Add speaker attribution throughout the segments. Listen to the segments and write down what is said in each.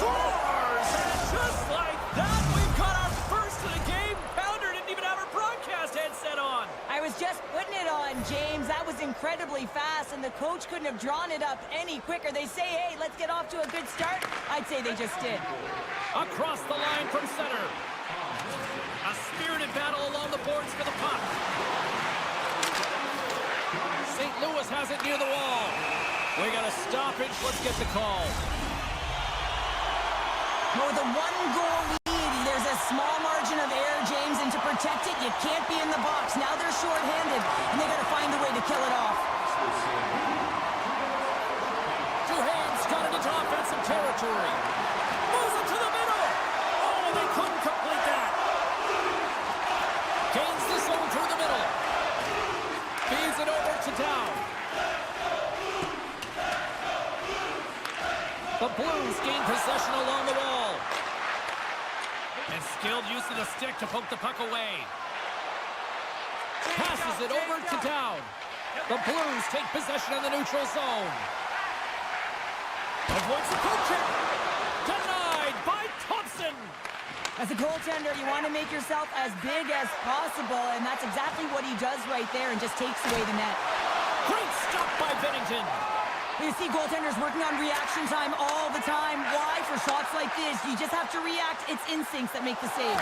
Speaker 1: scores! And just like that, we've got our first of the game. Pounder didn't even have her broadcast headset on.
Speaker 2: I was just putting it on, James. That was incredibly fast, and the coach couldn't have drawn it up any quicker. They say, hey, let's get off to a good start. I'd say they just did.
Speaker 1: Across the line from center. A spirited battle along the boards for the puck. St. Louis has it near the wall. We got a stoppage. Let's get the call.
Speaker 2: With a one-goal lead, there's a small margin of error, James, and to protect it, you can't be in the box. Now they're short-handed, and they got to find a way to kill it off.
Speaker 1: Two hands got it into offensive territory. Moves it to the middle. Oh, they couldn't complete that. Gains the zone through the middle. Feeds it over to Down. The Blues gain possession along the wall. And skilled use of the stick to poke the puck away. Passes it over to Down. The Blues take possession in the neutral zone. Avoids the poke check. Denied by Thompson.
Speaker 2: As a goaltender, you want to make yourself as big as possible, and that's exactly what he does right there and just takes away the net.
Speaker 1: Great stop by Bennington.
Speaker 2: You see goaltenders working on reaction time all the time. Why? For shots like this, you just have to react. It's instincts that make the save.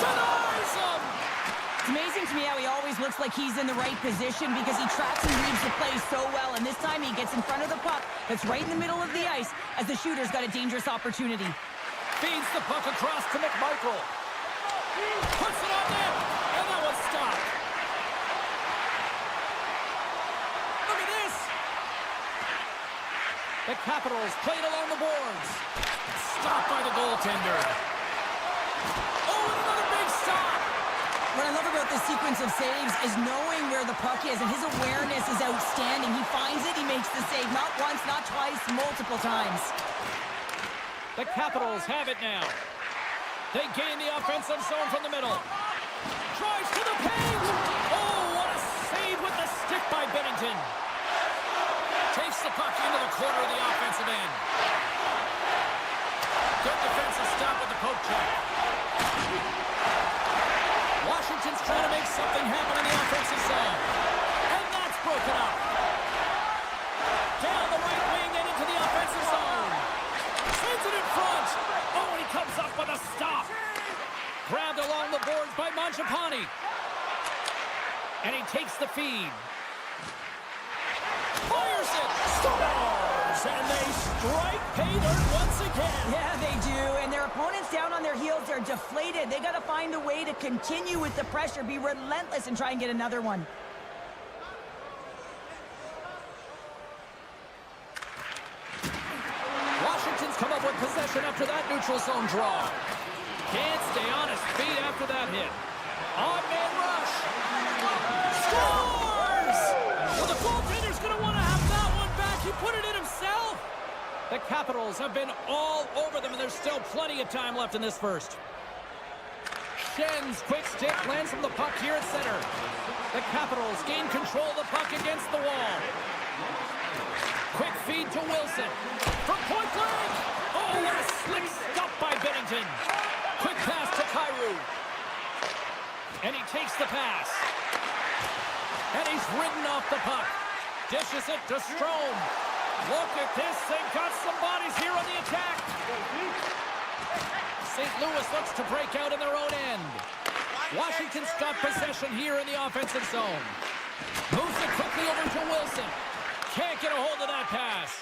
Speaker 1: Denies him.
Speaker 2: It's amazing to me how he always looks like he's in the right position because he tracks and reads the play so well. And this time he gets in front of the puck that's right in the middle of the ice as the shooter's got a dangerous opportunity.
Speaker 1: Feeds the puck across to McMichael. Puts it on net, and that was stopped. Look at this. The Capitals played along the boards. Stopped by the goaltender. Oh, and another big stop.
Speaker 2: What I love about this sequence of saves is knowing where the puck is, and his awareness is outstanding. He finds it, he makes the save not once, not twice, multiple times.
Speaker 1: The Capitals have it now. They gain the offensive zone from the middle. Drives to the paint. Oh, what a save with the stick by Bennington. Takes the puck into the corner of the offensive end. Good defensive stop with the poke check. Washington's trying to make something happen in the offensive zone. And that's broken up. Down the right wing and into the offensive zone. Sends it in front. Oh, and he comes up with a stop. Grabbed along the boards by Mangiapane. And he takes the feed. Fires it. Scores. And they strike pay dirt once again.
Speaker 2: Yeah, they do. And their opponents down on their heels, they're deflated. They got to find a way to continue with the pressure, be relentless, and try and get another one.
Speaker 1: Washington's come up with possession after that neutral zone draw. Can't stay on his feet after that hit. On-man rush. Scores! Well, the goaltender's going to want to have that one back. He put it in himself. The Capitals have been all over them, and there's still plenty of time left in this first. Schen's quick stick lands from the puck here at center. The Capitals gain control of the puck against the wall. Quick feed to Wilson. From point blank. Oh, what a slick stop by Bennington. Quick pass to Kyrou. And he takes the pass. And he's ridden off the puck. Dishes it to Strome. Look at this. They've got some bodies here on the attack. St. Louis looks to break out in their own end. Washington's got possession here in the offensive zone. Moves it quickly over to Wilson. Can't get a hold of that pass.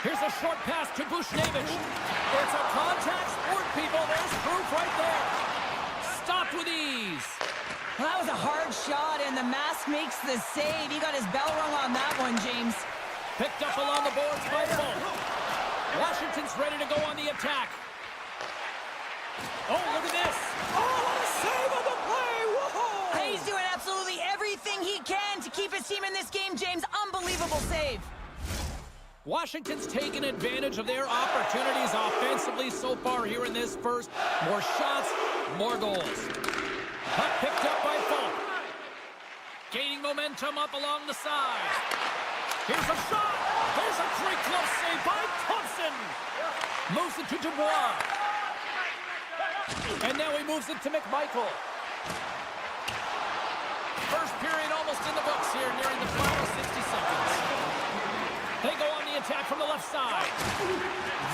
Speaker 1: Here's a short pass to Bushnevich. It's a contact sport, people. There's proof right there. Stopped with ease.
Speaker 2: Well, that was a hard shot, and the mask makes the save. He got his bell rung on that one, James.
Speaker 1: Picked up along the boards by Folk. Washington's ready to go on the attack. Oh, look at this. Oh, what a save on the play. Whoa!
Speaker 2: He's doing absolutely everything he can to keep his team in this game, James. Unbelievable save.
Speaker 1: Washington's taken advantage of their opportunities offensively so far here in this first. More shots, more goals. Puck picked up by Folk. Gaining momentum up along the side. Here's a shot. There's a great glove save by Thompson. Moves it to Dubois. And now he moves it to McMichael. First period almost in the books here, nearing the final 60 seconds. They go on the attack from the left side.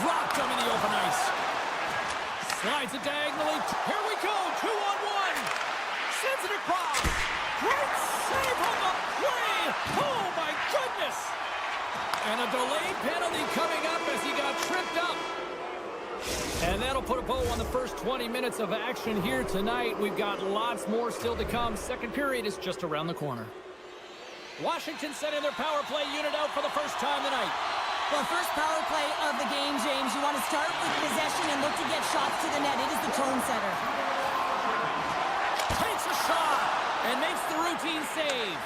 Speaker 1: Rocked them in the open ice. Slides it diagonally. Here we go, 2-on-1. Sends it across. Great save on the play. Oh, my goodness. And a delayed penalty coming up as he got tripped up. And that'll put a bow on the first 20 minutes of action here tonight. We've got lots more still to come. Second period is just around the corner. Washington sending their power play unit out for the first time tonight.
Speaker 2: Well, first power play of the game, James. You want to start with possession and look to get shots to the net. It is the tone setter.
Speaker 1: Takes a shot and makes the routine save.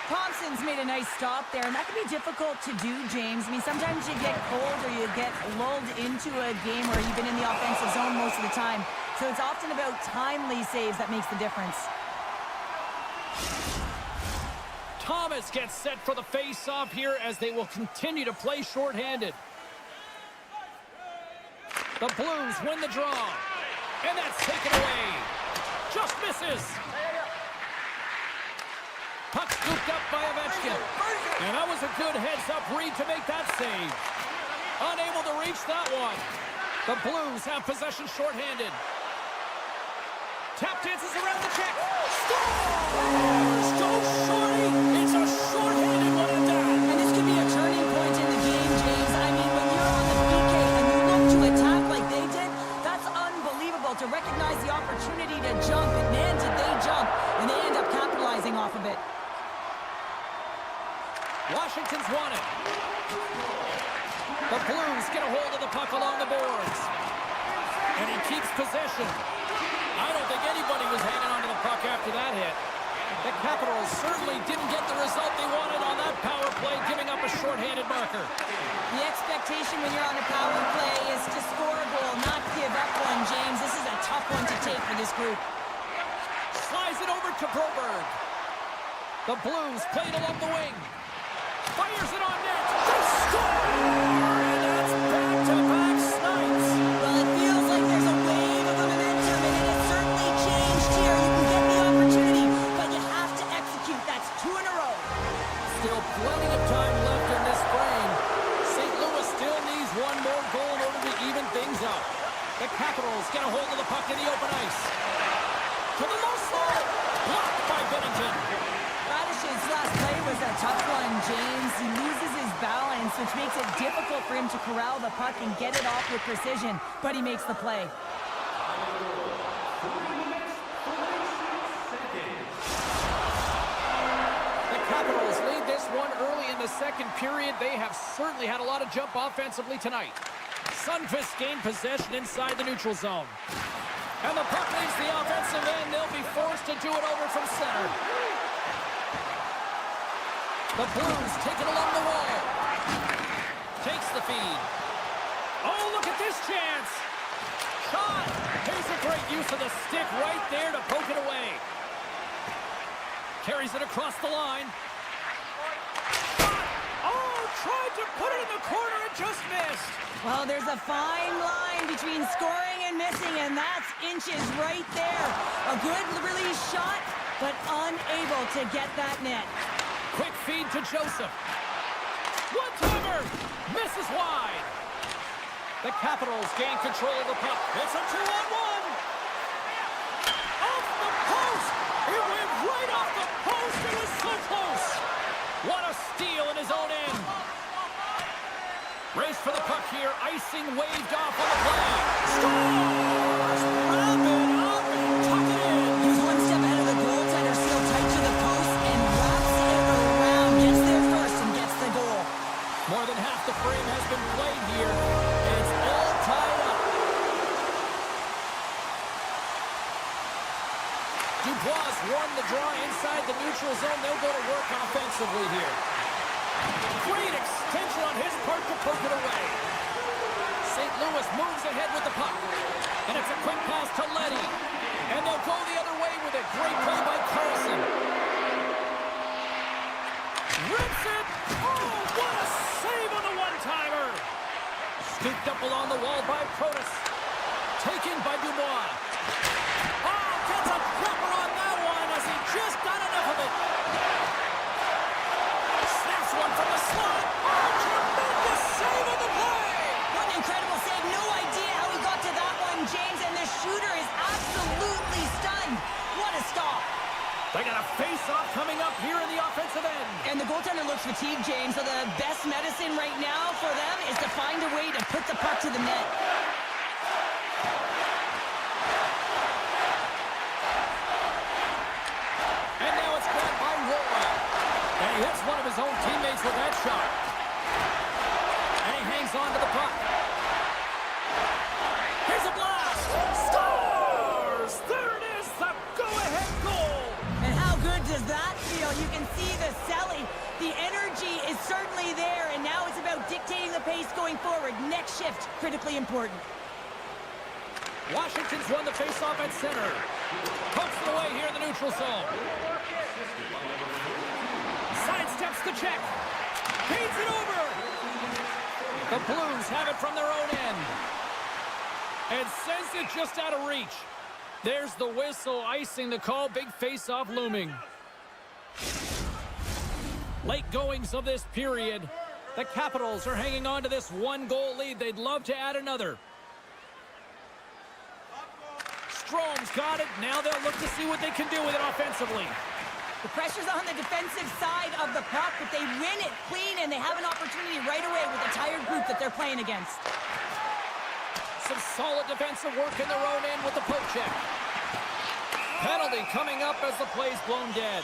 Speaker 2: Thompson's made a nice stop there, and that can be difficult to do, James. I mean, sometimes you get cold or you get lulled into a game where you've been in the offensive zone most of the time. So it's often about timely saves that makes the difference.
Speaker 1: Thomas gets set for the face-off here as they will continue to play shorthanded. The Blues win the draw, and that's taken away. Just misses. Puck scooped up by Ovechkin. And that was a good heads-up read to make that save. Unable to reach that one. The Blues have possession shorthanded. Tap dances around the check. Scores! Go Shorty! It's a shorthanded one and down.
Speaker 2: And this could be a turning point in the game, James. I mean, when you're on the PK and you look to attack like they did, that's unbelievable to recognize the opportunity to jump. And man, did they jump. And they end up capitalizing off of it.
Speaker 1: Washington's won it. The Blues get a hold of the puck along the boards. And he keeps possession. I don't think anybody was hanging on to the puck after that hit. The Capitals certainly didn't get the result they wanted on that power play, giving up a shorthanded marker.
Speaker 2: The expectation when you're on a power play is to score a goal, not give up one, James. This is a tough one to take for this group.
Speaker 1: Slides it over to Broberg. The Blues played along the wing. Fires it on net. They score! And that's back-to-back snipes.
Speaker 2: Well, it feels like there's a wave of momentum, and it has certainly changed here. You can get the opportunity, but you have to execute. That's 2 in a row.
Speaker 1: Still plenty of time left in this frame. St. Louis still needs one more goal in order to even things up. The Capitals get a hold of the puck in the open ice. To the low slot. Blocked by Binnington.
Speaker 2: Radish's last play was a tough one, James. He loses his balance, which makes it difficult for him to corral the puck and get it off with precision, but he makes the play.
Speaker 1: The Capitals lead this one early in the second period. They have certainly had a lot of jump offensively tonight. Sundqvist gained possession inside the neutral zone. And the puck leaves the offensive end. They'll be forced to do it over from center. The Blues take it along the wall. Takes the feed. Oh, look at this chance. Shot. Here's a great use of the stick right there to poke it away. Carries it across the line. Shot. Oh, tried to put it in the corner and just missed.
Speaker 2: Well, there's a fine line between scoring and missing, and that's inches right there. A good release shot, but unable to get that net.
Speaker 1: Quick feed to Joseph. One-timer! Misses wide. The Capitals gain control of the puck. It's a 2-on-1. Off the post! It went right off the post. It was so close. What a steal in his own end. Race for the puck here. Icing waved off on the play. Scores! Wrap it up and tuck it in.
Speaker 2: He's one step ahead of the goaltender, sealed tight to the post, and wraps it around. Gets there first and gets the goal.
Speaker 1: More than half the frame has been played here. It's all tied up. Dubois won the draw inside the neutral zone. They'll go to work offensively here. Great extension on his part to poke it away. St. Louis moves ahead with the puck. And it's a quick pass to Leddy. And they'll go the other way with it. Great play by Carlson. Rips it. Oh, what a save on the one-timer. Scooped up along the wall by Protas. Taken by Dubois. Oh, gets a jumper on that one as he just got enough of it. Snaps one from the slot. Oh, tremendous save on the play.
Speaker 2: What an incredible save. No idea how he got to that one, James, and the shooter is absolutely stunned. What a stop.
Speaker 1: They got a face-off coming up here in the offensive end.
Speaker 2: And the goaltender looks fatigued, James, so the best medicine right now for them is to find a way to put the puck to the net.
Speaker 1: And now it's grabbed by Roy. And he hits one of his own teammates with that shot. And he hangs on to the puck. Here's a blast. Scores! There it is, the go-ahead goal.
Speaker 2: And how good does that feel? You can see the selling. The energy is certainly there, and now it's about dictating the pace going forward. Next shift, critically important.
Speaker 1: Washington's won the face-off at center. Pokes it away here in the neutral zone. Sidesteps the check. Feeds it over. The Blues have it from their own end. And sends it just out of reach. There's the whistle, icing the call. Big face-off looming. Late goings of this period. The Capitals are hanging on to this one-goal lead. They'd love to add another. Strome's got it. Now they'll look to see what they can do with it offensively.
Speaker 2: The pressure's on the defensive side of the puck, but they win it clean, and they have an opportunity right away with the tired group that they're playing against.
Speaker 1: Some solid defensive work in their own end with the poke check. Penalty coming up as the play's blown dead.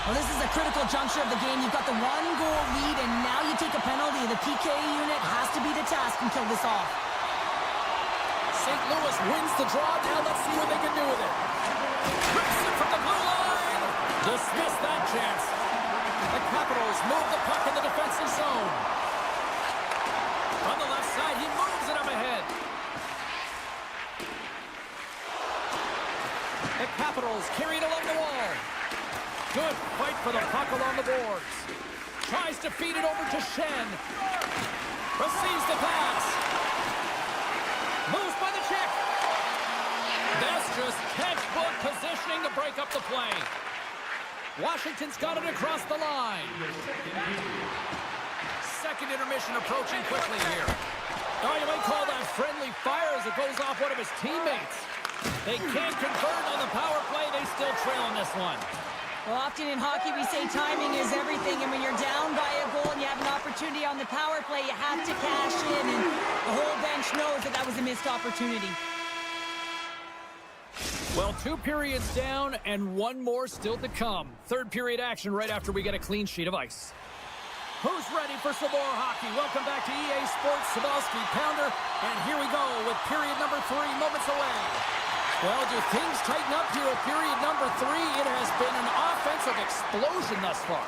Speaker 2: Well, this is a critical juncture of the game. You've got the one-goal lead, and now you take a penalty. The PK unit has to be the task and kill this off.
Speaker 1: St. Louis wins the draw. Now let's see what they can do with it. Rips it from the blue line. Dismiss that chance. The Capitals move the puck in the defensive zone. On the left side, he moves it up ahead. The Capitals carry it along the wall. Good fight for the puck along the boards. Tries to feed it over to Shen. Receives the pass. Moves by the check. That's just textbook positioning to break up the play. Washington's got it across the line. Second intermission approaching quickly here. Oh, you might call that friendly fire as it goes off one of his teammates. They can't convert on the power play. They still trail on this one.
Speaker 2: Well, often in hockey, we say timing is everything, and when you're down by a goal and you have an opportunity on the power play, you have to cash in, and the whole bench knows that that was a missed opportunity.
Speaker 1: Well, 2 periods down and 1 more still to come. Third period action right after we get a clean sheet of ice. Who's ready for some more hockey? Welcome back to EA Sports Sabalski Pounder, and here we go with period number 3 moments away. Well, do things tighten up here at period number 3? It has been an offensive explosion thus far.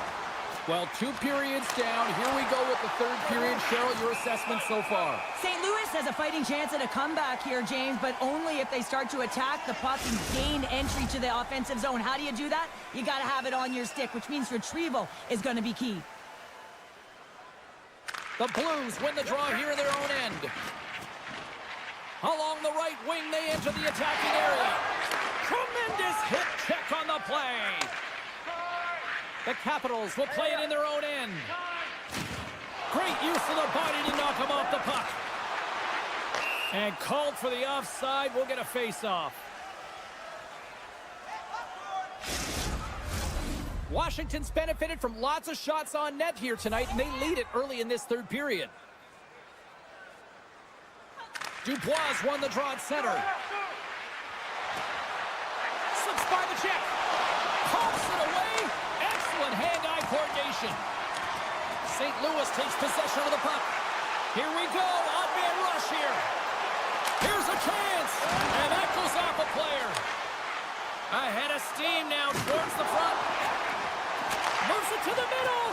Speaker 1: Well, 2 periods down. Here we go with the third period. Cheryl, your assessment so far?
Speaker 2: St. Louis has a fighting chance at a comeback here, James, but only if they start to attack the puck and gain entry to the offensive zone. How do you do that? You got to have it on your stick, which means retrieval is going to be key.
Speaker 1: The Blues win the draw here in their own end. Along the right wing, they enter the attacking area. Tremendous hip check on the play. The Capitals will play it in their own end. Great use of the body to knock him off the puck. And called for the offside. We'll get a face-off. Washington's benefited from lots of shots on net here tonight, and they lead it early in this third period. Dubois won the draw at center. Slips by the check. Pumps it away. Excellent hand-eye coordination. St. Louis takes possession of the puck. Here we go. Odd man rush here. Here's a chance. And that goes off a player. Ahead of steam now towards the front. Moves it to the middle.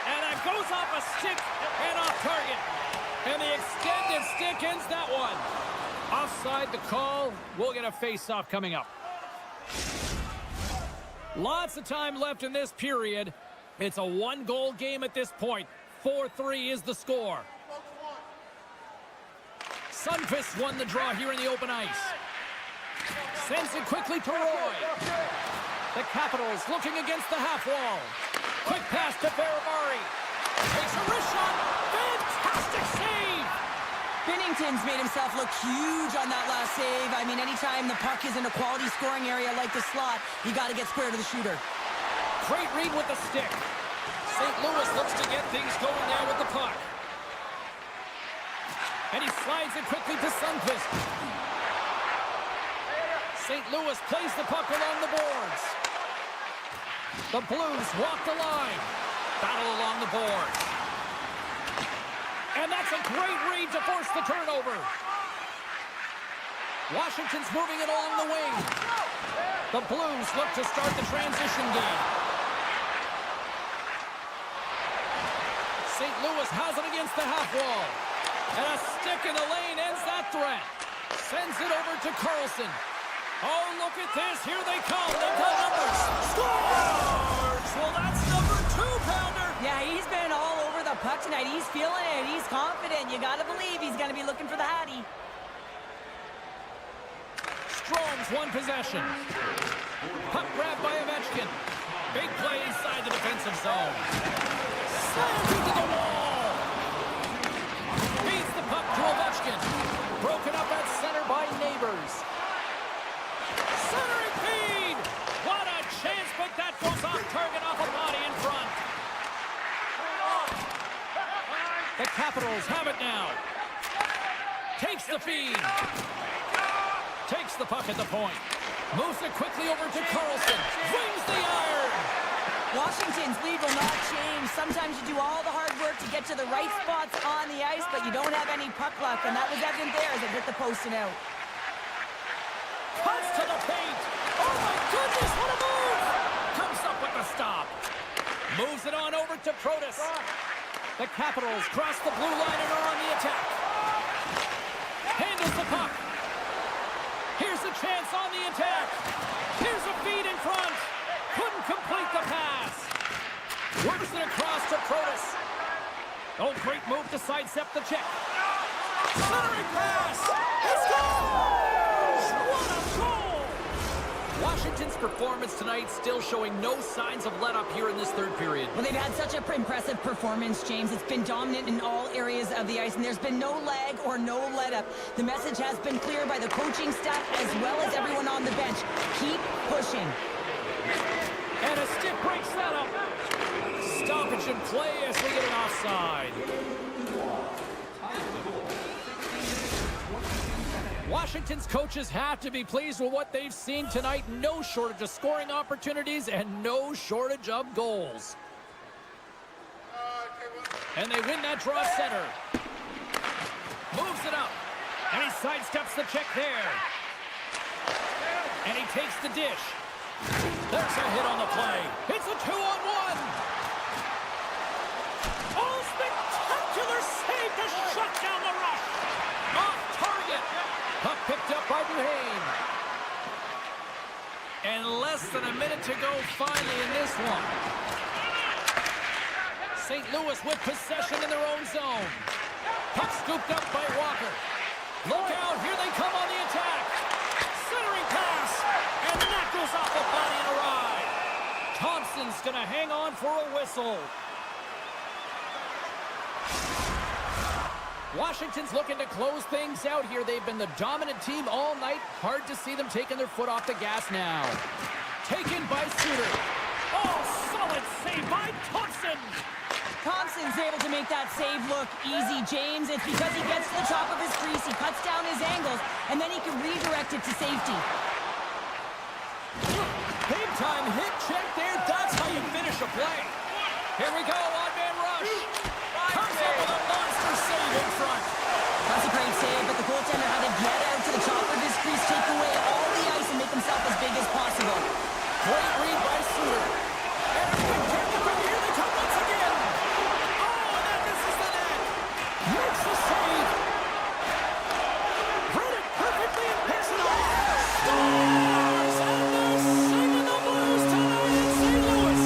Speaker 1: And that goes off a stick and off target. And the extended stick ends that one. Offside the call. We'll get a face-off coming up. Lots of time left in this period. It's a 1-goal game at this point. 4-3 is the score. Sunfist won the draw here in the open ice. Sends it quickly to Roy. The Capitals looking against the half wall. Quick pass to Baravari. Takes a wrist shot. Fantastic save.
Speaker 2: Binnington's made himself look huge on that last save. I mean, anytime the puck is in a quality scoring area like the slot, you got to get square to the shooter.
Speaker 1: Great read with the stick. St. Louis looks to get things going now with the puck. And he slides it quickly to Sundqvist. St. Louis plays the puck along the boards. The Blues walk the line. Battle along the boards. And that's a great read to force the turnover. Washington's moving it along the wing. The Blues look to start the transition game. St. Louis has it against the half wall. And a stick in the lane ends that threat. Sends it over to Carlson. Oh, look at this. Here they come. They've got numbers. Scores! Well, that's number 2-pounder.
Speaker 2: Yeah, he's been all over the puck tonight. He's feeling it. He's confident. You got to believe he's going to be looking for the Hattie.
Speaker 1: Strome's won possession. Puck grab by Ovechkin. Big play inside the defensive zone. Slams into the wall. Feeds the puck to Ovechkin. Broken up at center by Neighbors. Centering feed! What a chance, but that goes off target off a body in front. The Capitals have it now. Takes the feed. Takes the puck at the point. Moves it quickly over to Carlson. Wings the iron.
Speaker 2: Washington's lead will not change. Sometimes you do all the hard work to get to the right spots on the ice, but you don't have any puck luck, and that was evident there as it hit the post and out.
Speaker 1: Cuts to the paint. Oh my goodness, what a move! Comes up with a stop. Moves it on over to Protas. The Capitals cross the blue line and are on the attack. Handles the puck. Here's a chance on the attack. Here's a feed in front. Couldn't complete the pass. Works it across to Protas. Oh, great move to sidestep the check. Centering pass. He scores! What a goal! Washington's performance tonight still showing no signs of let up here in this third period.
Speaker 2: Well, they've had such an impressive performance, James. It's been dominant in all areas of the ice, and there's been no lag or no let up. The message has been clear by the coaching staff as well as everyone on the bench. Keep pushing.
Speaker 1: And a stick breaks that up. Stoppage in play as we get an offside. Washington's coaches have to be pleased with what they've seen tonight. No shortage of scoring opportunities and no shortage of goals. And they win that draw center. Moves it up. And he sidesteps the check there. And he takes the dish. There's a hit on the play. It's a 2-on-1. Oh, spectacular save to shut down the rush. Off target. Puck picked up by Duhane. And less than a minute to go finally in this one. St. Louis with possession in their own zone. Puck scooped up by Walker. Look out, here they come on the attack. Centering pass. And that goes off the body and a ride. Thompson's going to hang on for a whistle. Washington's looking to close things out here. They've been the dominant team all night. Hard to see them taking their foot off the gas now. Taken by Suter. Oh, solid save by Thompson.
Speaker 2: Thompson's able to make that save look easy, James. It's because he gets to the top of his crease, he cuts down his angles, and then he can redirect it to safety.
Speaker 1: Big time hit check there. That's how you finish a play. Here we go, odd-man rush. Comes up with a monster save in front.
Speaker 2: That's a great save, but the goaltender had to get out to the top of his crease, take away all the ice, and make himself as big as possible.
Speaker 1: Great read by Suter. And a quick turn to quick. Here they come once again. Oh, and that misses the net. Makes the save. Read it perfectly and picks it off. Stars! And they're singing the blues tonight in St. Louis.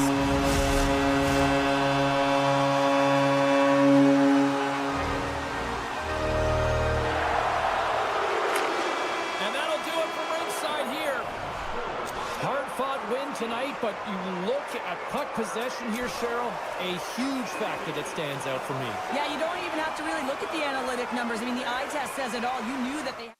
Speaker 1: but you look at puck possession here, Cheryl, a huge factor that stands out for me.
Speaker 2: Yeah, you don't even have to really look at the analytic numbers. I mean, the eye test says it all. You knew that they...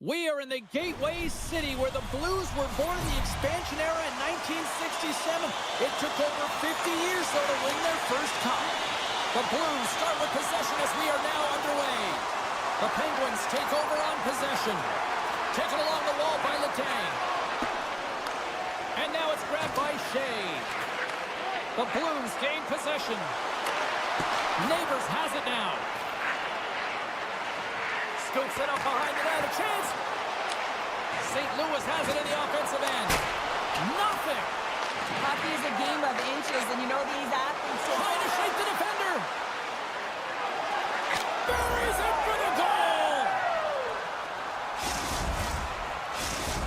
Speaker 1: We are in the Gateway City where the Blues were born in the expansion era in 1967. It took over 50 years, though, to win their first cup. The Blues start with possession as we are now underway. The Penguins take over on possession. Taken along the wall by Letang. And now it's grabbed by Shea. The Blues gain possession. Neighbors has it now. Scoops it up behind the net. A chance. St. Louis has it in the offensive end. Nothing.
Speaker 2: Hockey is a game of inches, and you know these athletes...
Speaker 1: Trying to shake the defender. Buries it for the goal.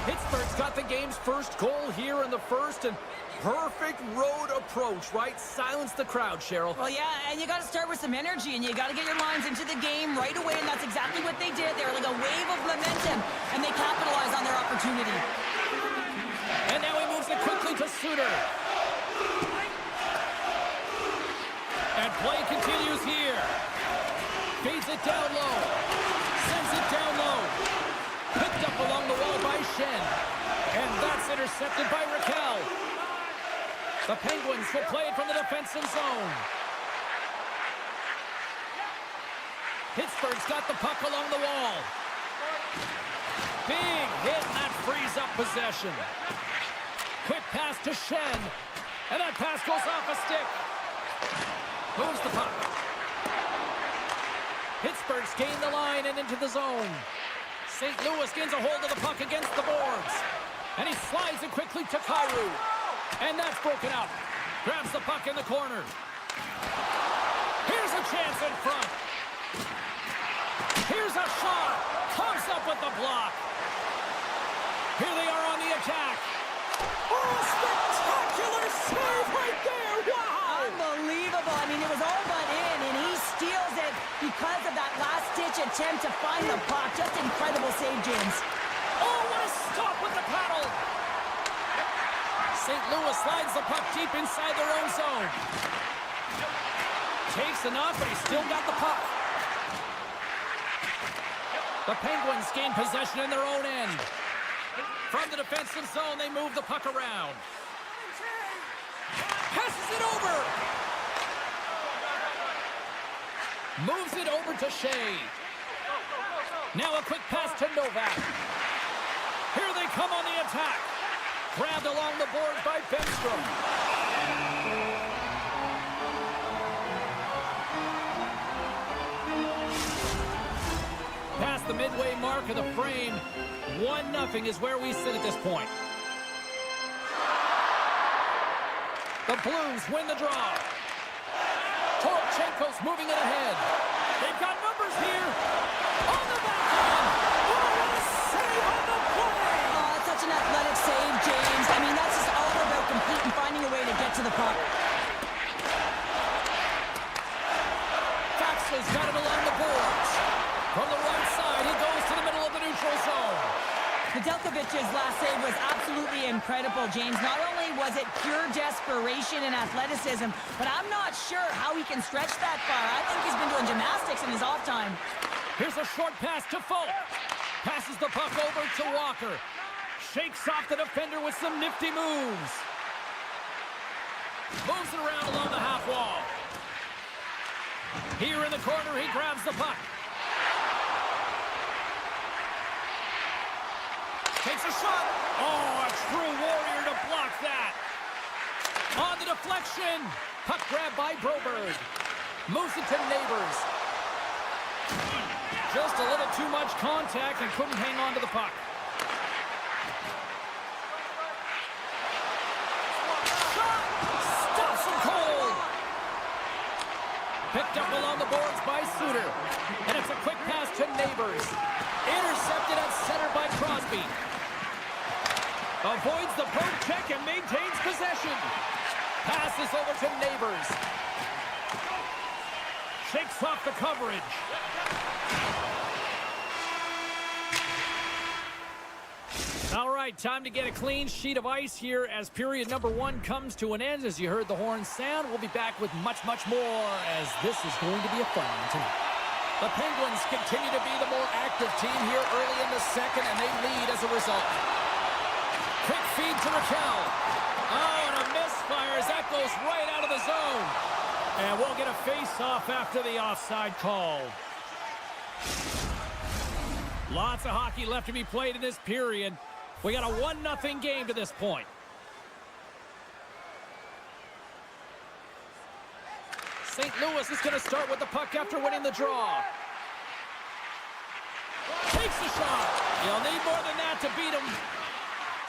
Speaker 1: Pittsburgh's got the game's first goal here in the first, and perfect road approach, right? Silence the crowd, Cheryl.
Speaker 2: Well, yeah, and you got to start with some energy, and you got to get your minds into the game right away, and that's exactly what they did. They were like a wave of momentum, and they capitalized on their opportunity.
Speaker 1: And now he moves it quickly to Suter. And play continues here. Feeds it down low. Sends it down low. Picked up along the wall by Shen. And that's intercepted by Raquel. The Penguins will play it from the defensive zone. Pittsburgh's got the puck along the wall. Big hit, and that frees up possession. Quick pass to Shen. And that pass goes off a stick. Moves the puck. Pittsburgh's gained the line and into the zone. St. Louis gains a hold of the puck against the boards. And he slides it quickly to Kyrou. And that's broken up. Grabs the puck in the corner. Here's a chance in front. Here's a shot. Comes up with the block. Here they are on the attack. Oh, spectacular save right there. Wow.
Speaker 2: Unbelievable. I mean, it was all but in, and he steals it because of that last-ditch attempt to find the puck. Just incredible save, James.
Speaker 1: Oh, what a stop with the paddle. St. Louis slides the puck deep inside their own zone. Takes enough, but he's still got the puck. The Penguins gain possession in their own end. From the defensive zone, they move the puck around. Passes it over. Moves it over to Shea. Now a quick pass to Novak. Here they come on the attack. Grabbed along the boards by Benstrom. Past the midway mark of the frame, 1-0 is where we sit at this point. The Blues win the draw. Torchenko's moving it ahead. They've got numbers here. On the backhand. Oh, what a save on the play.
Speaker 2: Oh, such an athletic save, James. I mean, that's just all about competing, finding a way to get to the puck.
Speaker 1: Faxley's got it along the boards. From the right side, he goes to the middle of the neutral zone.
Speaker 2: Nedeljkovic's last save was absolutely incredible, James. Not only was it pure desperation and athleticism, but I'm not sure how he can stretch that far. I think he's been doing gymnastics in his off time.
Speaker 1: Here's a short pass to Folk. Passes the puck over to Walker. Shakes off the defender with some nifty moves. Moves it around along the half wall. Here in the corner, he grabs the puck. Takes a shot. Oh, a true warrior to block that. On the deflection. Puck grab by Broberg. Moves it to Neighbors. Just a little too much contact and couldn't hang on to the puck. Shot. Stops him cold. Picked up along the boards by Suter. And it's a quick pass to Neighbors. Intercepted at center by Crosby. Avoids the poke check and maintains possession. Passes over to Neighbors. Shakes off the coverage. All right, time to get a clean sheet of ice here as period number 1 comes to an end. As you heard the horn sound, we'll be back with much, much more as this is going to be a fun one tonight. The Penguins continue to be the more active team here early in the second, and they lead as a result. Quick feed to Raquel. Oh, and a misfire as that goes right out of the zone. And we'll get a face-off after the offside call. Lots of hockey left to be played in this period. We got a 1-0 game to this point. St. Louis is going to start with the puck after winning the draw. Takes the shot. You'll need more than that to beat him.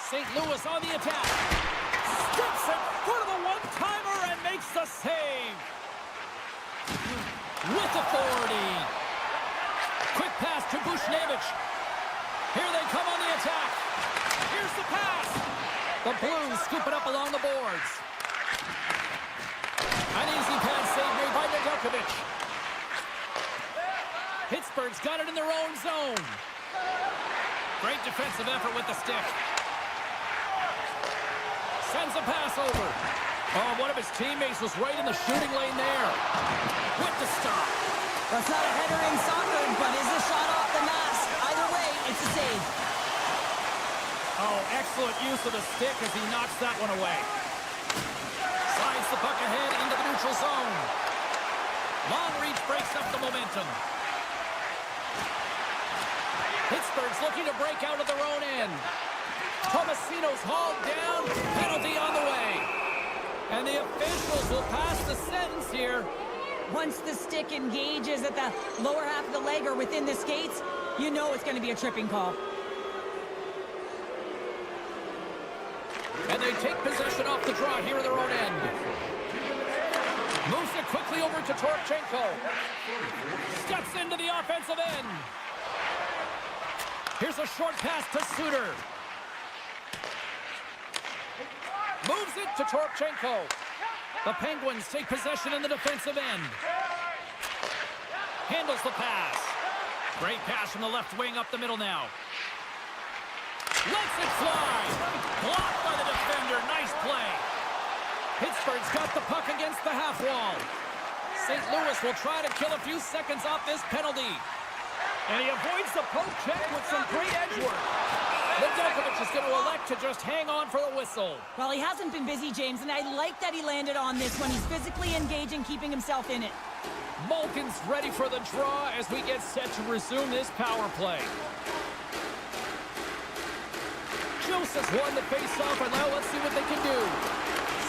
Speaker 1: St. Louis on the attack. Steps in front of the one-timer and makes the save. With authority. Quick pass to Bushnevich. Here they come on the attack. Here's the pass. The Blues scoop it up along the boards. An easy pad save made by Nedeljkovic. Pittsburgh's got it in their own zone. Great defensive effort with the stick. Sends a pass over. Oh, one of his teammates was right in the shooting lane there. With the stop.
Speaker 2: That's not a header in soccer, but is a shot off the mask. Either way, it's a save.
Speaker 1: Oh, excellent use of the stick as he knocks that one away. Slides the puck ahead into the neutral zone. Long reach breaks up the momentum. Pittsburgh's looking to break out of their own end. Tomasino's hauled down. Penalty on the way. And the officials will pass the sentence here.
Speaker 2: Once the stick engages at the lower half of the leg or within the skates, you know it's going to be a tripping call.
Speaker 1: And they take possession off the draw here in their own end. Moves it quickly over to Toropchenko. Steps into the offensive end. Here's a short pass to Suter. Moves it to Toropchenko. The Penguins take possession in the defensive end. Handles the pass. Great pass from the left wing up the middle now. Lets it fly. Blocked by the defender. Nice play. Pittsburgh's got the puck against the half wall. St. Louis will try to kill a few seconds off this penalty. And he avoids the poke check with some great edge work. Nedeljkovic is going to elect to just hang on for the whistle.
Speaker 2: Well, he hasn't been busy, James, and I like that he landed on this one. He's physically engaging, keeping himself in it.
Speaker 1: Malkin's ready for the draw as we get set to resume this power play. Joseph's won the face-off, and now let's see what they can do.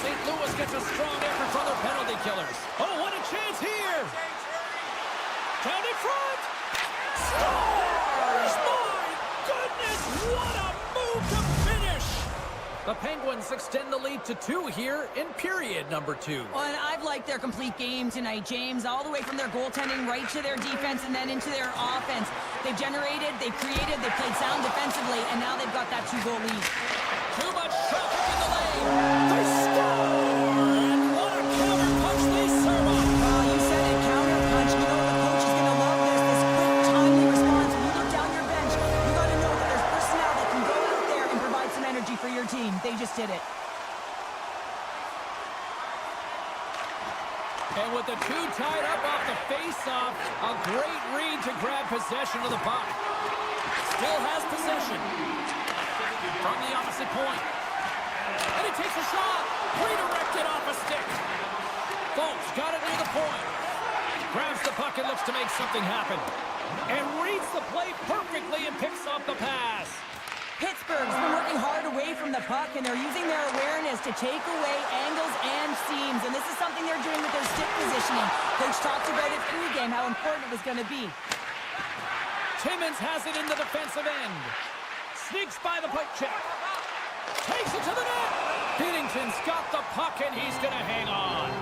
Speaker 1: St. Louis gets a strong effort from their penalty killers. Oh, what a chance here! Down in front! Scores! My goodness, what a move to finish! The Penguins extend the lead to 2 here in period number 2.
Speaker 2: Well, and I've liked their complete game tonight, James, all the way from their goaltending right to their defense and then into their offense. They've generated, they've created, they've played sound defensively, and now they've got that 2-goal lead.
Speaker 1: Too much traffic in the lane. They score! And what a counter punch they serve up.
Speaker 2: Well, you said it, counter punch. You know the coach is going to love this quick, timely response. When you look down your bench, you got to know that there's personnel that can go out there and provide some energy for your team. They just did it.
Speaker 1: And with the 2 tied up off the face-off, a great read to grab possession of the puck. Still has possession. From the opposite point. And he takes a shot. Redirected off a stick. Folks got it near the point. Grabs the puck and looks to make something happen. And reads the play perfectly and picks off the pass.
Speaker 2: Pittsburgh's been working hard away from the puck, and they're using their awareness to take away angles and seams. And this is something they're doing with their stick positioning. Coach talked about it pregame, how important it was going to be.
Speaker 1: Timmins has it in the defensive end. Sneaks by the poke check. Takes it to the net. Binnington's got the puck, and he's going to hang on.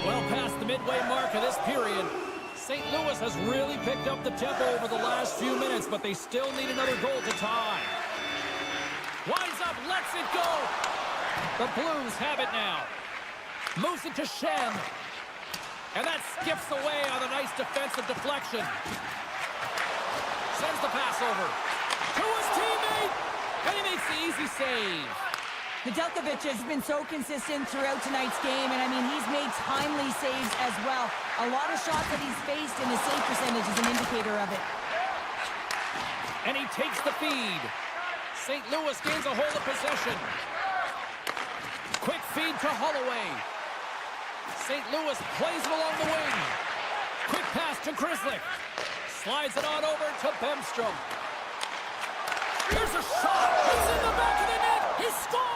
Speaker 1: Well past the midway mark of this period, St. Louis has really picked up the tempo over the last few minutes, but they still need another goal to tie. Winds up, lets it go. The Blues have it now. Moves it to Shen. And that skips away on a nice defensive deflection. Sends the pass over to his teammate, and he makes the easy save.
Speaker 2: Nedeljkovic has been so consistent throughout tonight's game, and I mean, he's made timely saves as well. A lot of shots that he's faced, and his save percentage is an indicator of it.
Speaker 1: And he takes the feed. St. Louis gains a hold of possession. Quick feed to Holloway. St. Louis plays it along the wing. Quick pass to Grzelcyk. Slides it on over to Bemstrom. Here's a shot. It's in the back of the net. He scores!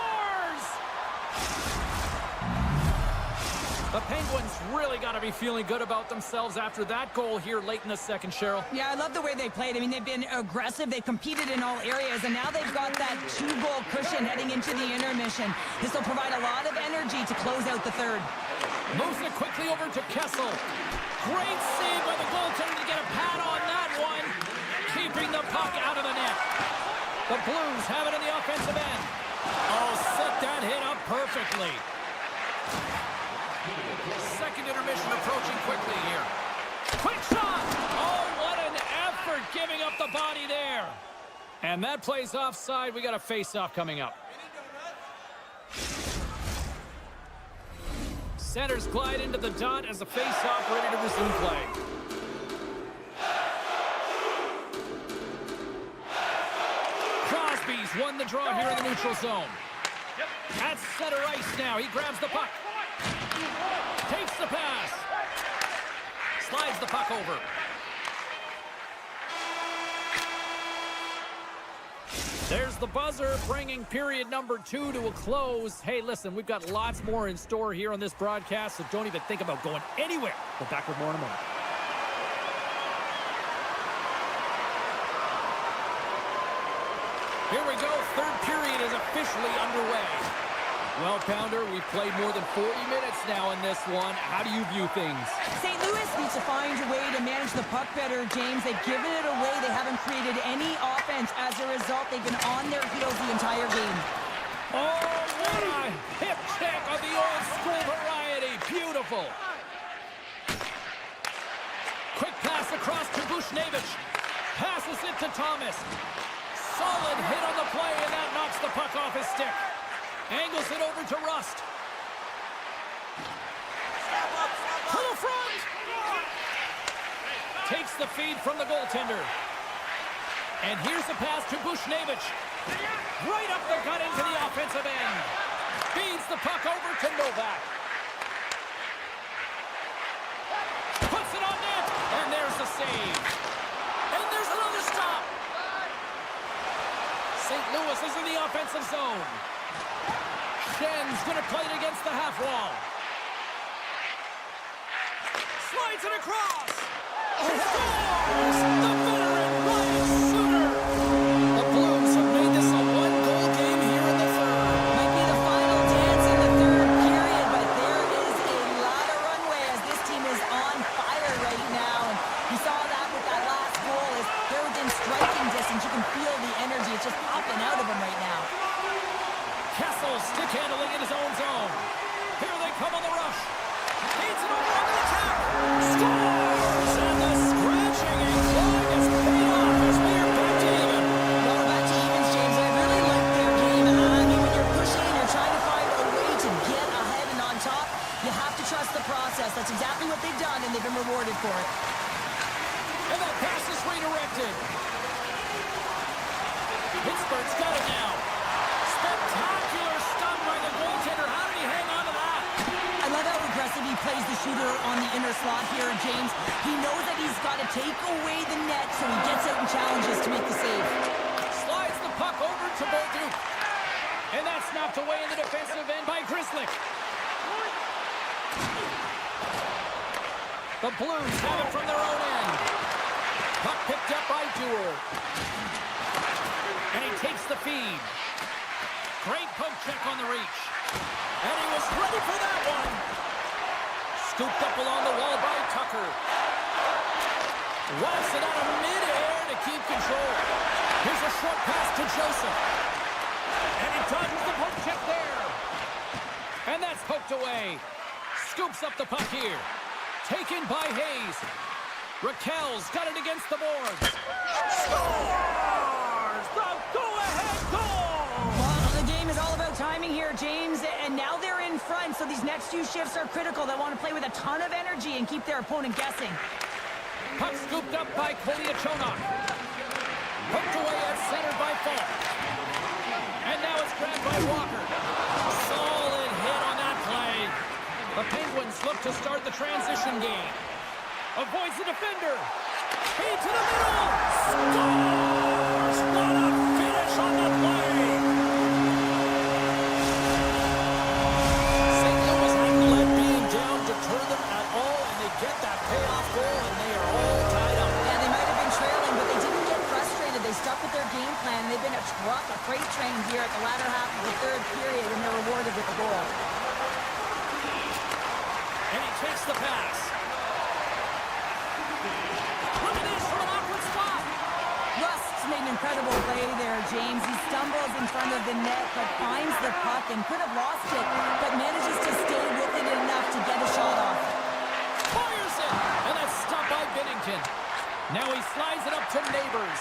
Speaker 1: The Penguins really got to be feeling good about themselves after that goal here late in the second, Cheryl.
Speaker 2: Yeah, I love the way they played. I mean, they've been aggressive. They've competed in all areas, and now they've got that 2-goal cushion heading into the intermission. This will provide a lot of energy to close out the third.
Speaker 1: Moves it quickly over to Kessel. Great save by the goaltender to get a pad on that one. keeping the puck out of the net. The Blues have it in the offensive end. Oh, set that hit up perfectly. Second intermission approaching quickly here. Quick shot! Oh, what an effort giving up the body there. And that plays offside. We got a face-off coming up. Centers glide into the dot as the face-off ready to resume play. Crosby's won the draw here in the neutral zone. At center ice now. He grabs the puck. Takes the pass. Slides the puck over. There's the buzzer, bringing period number 2 to a close. Hey, listen, we've got lots more in store here on this broadcast, so don't even think about going anywhere. We'll back with more in a moment. Here we go. Third period is officially underway. Well, Pounder, we've played more than 40 minutes now in this one. How do you view things?
Speaker 2: St. Louis needs to find a way to manage the puck better, James. They've given it away. They haven't created any offense. As a result, they've been on their heels the entire game.
Speaker 1: Oh, what a hip check of the old school variety. Beautiful. Quick pass across to Bushnevich. Passes it to Thomas. Solid hit on the play, and that knocks the puck off his stick. Angles it over to Rust. To the front. Takes the feed from the goaltender. And here's the pass to Bushnevich. Right up the gut into the offensive end. Feeds the puck over to Novak. Puts it on net. And there's the save. And there's another stop. St. Louis is in the offensive zone. Schen's going to play it against the half wall. Slides it across. Scores! The veteran Ryan Suter. The Blues have made this a one-goal game here in the third.
Speaker 2: Might be the final dance in the third period, but there is a lot of runway as this team is on fire right now. And you saw that with that last goal. As they're within striking distance, you can feel the energy. It's just popping out of them right now.
Speaker 1: Kessel stick handling in his own zone. Here they come on the rush. Feeds it over on the attack. Scores! And the scratching and clawing is paid off as we are back to even.
Speaker 2: Well, back to evens, James. I really like their game. I mean, when you're pushing and you're trying to find a way to get ahead and on top, you have to trust the process. That's exactly what they've done, and they've been rewarded for it.
Speaker 1: And that pass is redirected. Pittsburgh's got it now. Spectacular stun by the goaltender. How did he hang on to that?
Speaker 2: I love how aggressive he plays the shooter on the inner slot here, James. He knows that he's got to take away the net, so he gets out and challenges to make the save.
Speaker 1: Slides the puck over to Bolduc. And that's knocked away in the defensive end by Grzelcyk. The Blues have it from their own end. Puck picked up by Dewar. And he takes the feed. Great poke check on the reach. And he was ready for that one. Scooped up along the wall by Tucker. Whacks it out of midair to keep control. Here's a short pass to Joseph. And he dodges the poke check there. And that's poked away. Scoops up the puck here. Taken by Hayes. Raquel's got it against the boards. Scores! The go-ahead goal!
Speaker 2: Well, the game is all about timing here, James, and now they're in front, so these next few shifts are critical. They want to play with a ton of energy and keep their opponent guessing.
Speaker 1: Puck scooped up by Kolyachonok. Poked away at center by Falk. And now it's grabbed by Walker. Solid hit on that play. The Penguins look to start the transition game. Avoids the defender. Feed to the middle. Scores! What a finish on the play. St. Louis hadn't let being down deter them at all, and they get that payoff goal, and they are all tied up.
Speaker 2: Yeah, they might have been trailing, but they didn't get frustrated. They stuck with their game plan. They've been a truck, a freight train here at the latter half of the third period, and they're rewarded with a goal.
Speaker 1: And he takes the pass. Look at this from an awkward spot.
Speaker 2: made an incredible play there, James. He stumbles in front of the net, but finds the puck and could have lost it, but manages to stay with it enough to get a shot off.
Speaker 1: Fires it! And that's stopped by Binnington. Now he slides it up to Neighbors.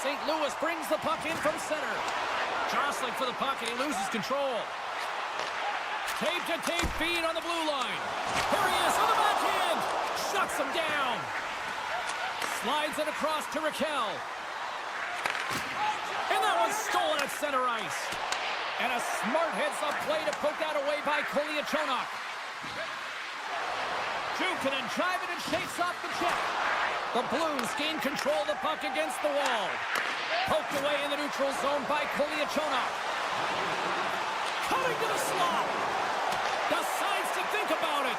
Speaker 1: St. Louis brings the puck in from center. Jostling for the puck, and he loses control. Tape-to-tape feed on the blue line. Here he is on the backhand. Shuts him down. Slides it across to Raquel. And that one's stolen at center ice. And a smart heads-up play to poke that away by Kolyachonok. Jukinen drive it and shakes off the check. The Blues gain control of the puck against the wall. Poked away in the neutral zone by Kolyachonok. Coming to the slot. Decides to think about it.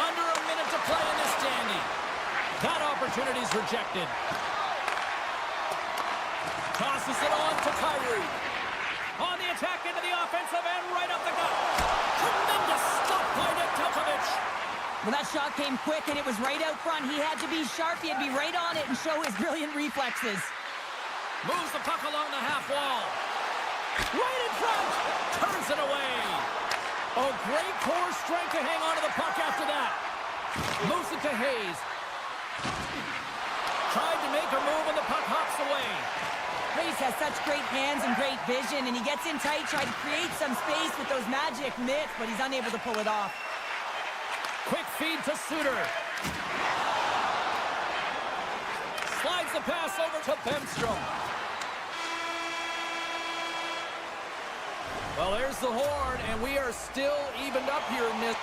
Speaker 1: Under a minute to play in this dandy. That opportunity's rejected. Tosses it on to Kyrie. On the attack into the offensive end, right up the gut. Tremendous stop by Nedeljkovic.
Speaker 2: Well, that shot came quick, and it was right out front. He had to be sharp. He had to be right on it and show his brilliant reflexes.
Speaker 1: Moves the puck along the half wall. Right in front. Turns it away. Oh, great core strength to hang on to the puck after that. Moves it to Hayes. Tried to make a move, and the puck hops away.
Speaker 2: Hayes has such great hands and great vision, and he gets in tight, trying to create some space with those magic mitts, but he's unable to pull it off.
Speaker 1: Quick feed to Suter. Slides the pass over to Bemstrom. Well, there's the horn, and we are still evened up here in this.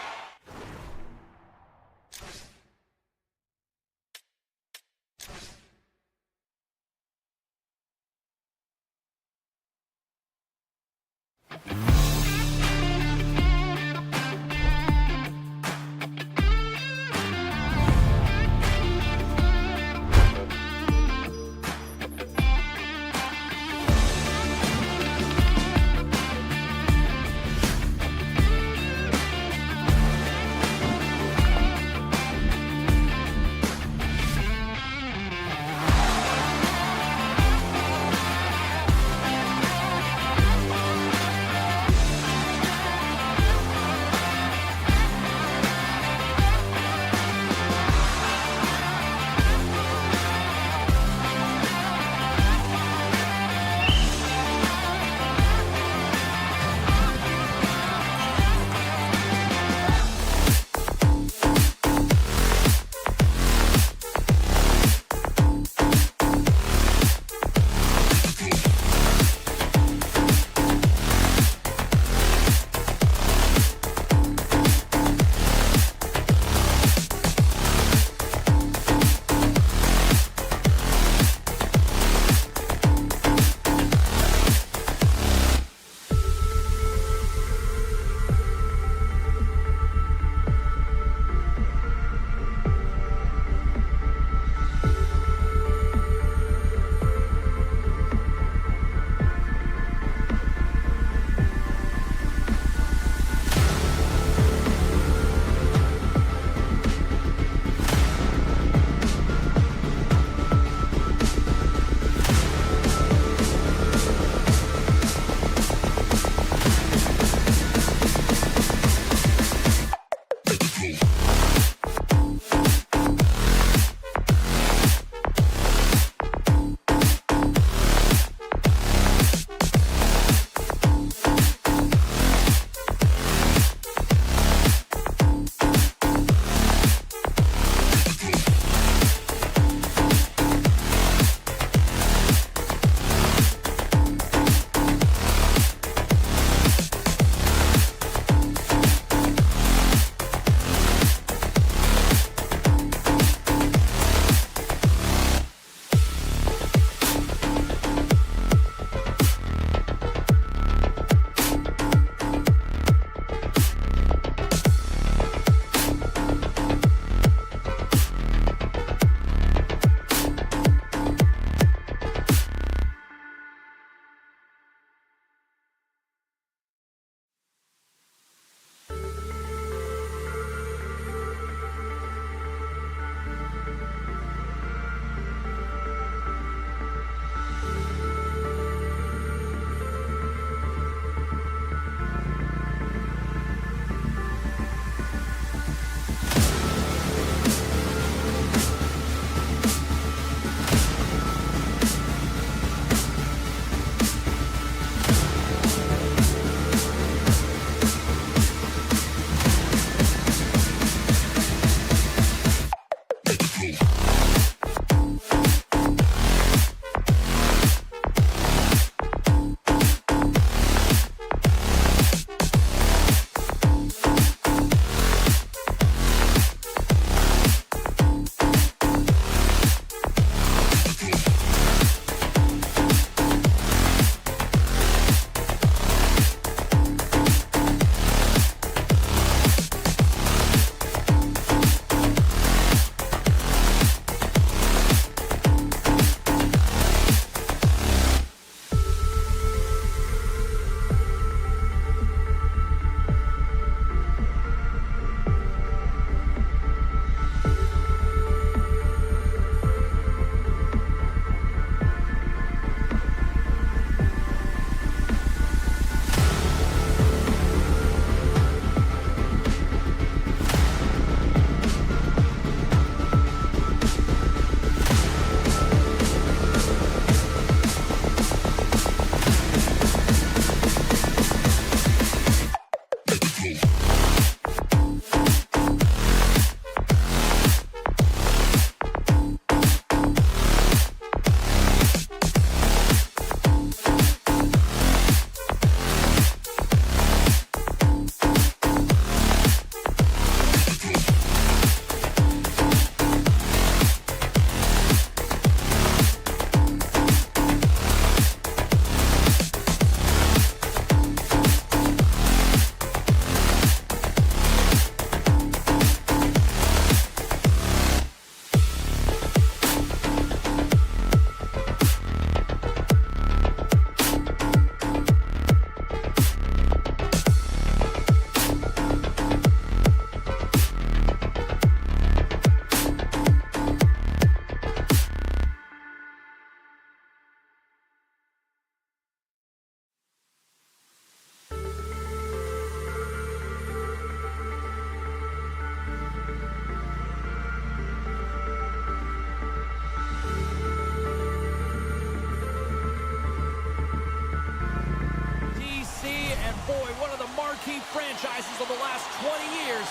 Speaker 1: boy, one of the marquee franchises of the last 20 years.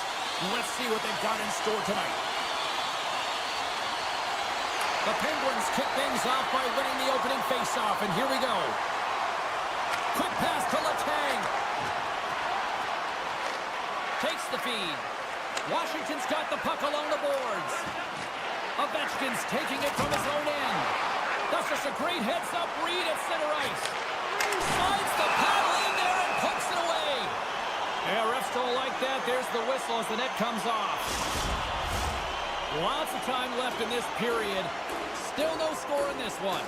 Speaker 1: Let's see what they've got in store tonight. The Penguins kick things off by winning the opening faceoff, and here we go. Quick pass to Letang. Takes the feed. Washington's got the puck along the boards. Ovechkin's taking it from his own end. That's just a great heads-up read at center ice. Slides the paddle in there and pokes it away. Yeah, refs don't like that. There's the whistle as the net comes off. Lots of time left in this period. Still no score in this one.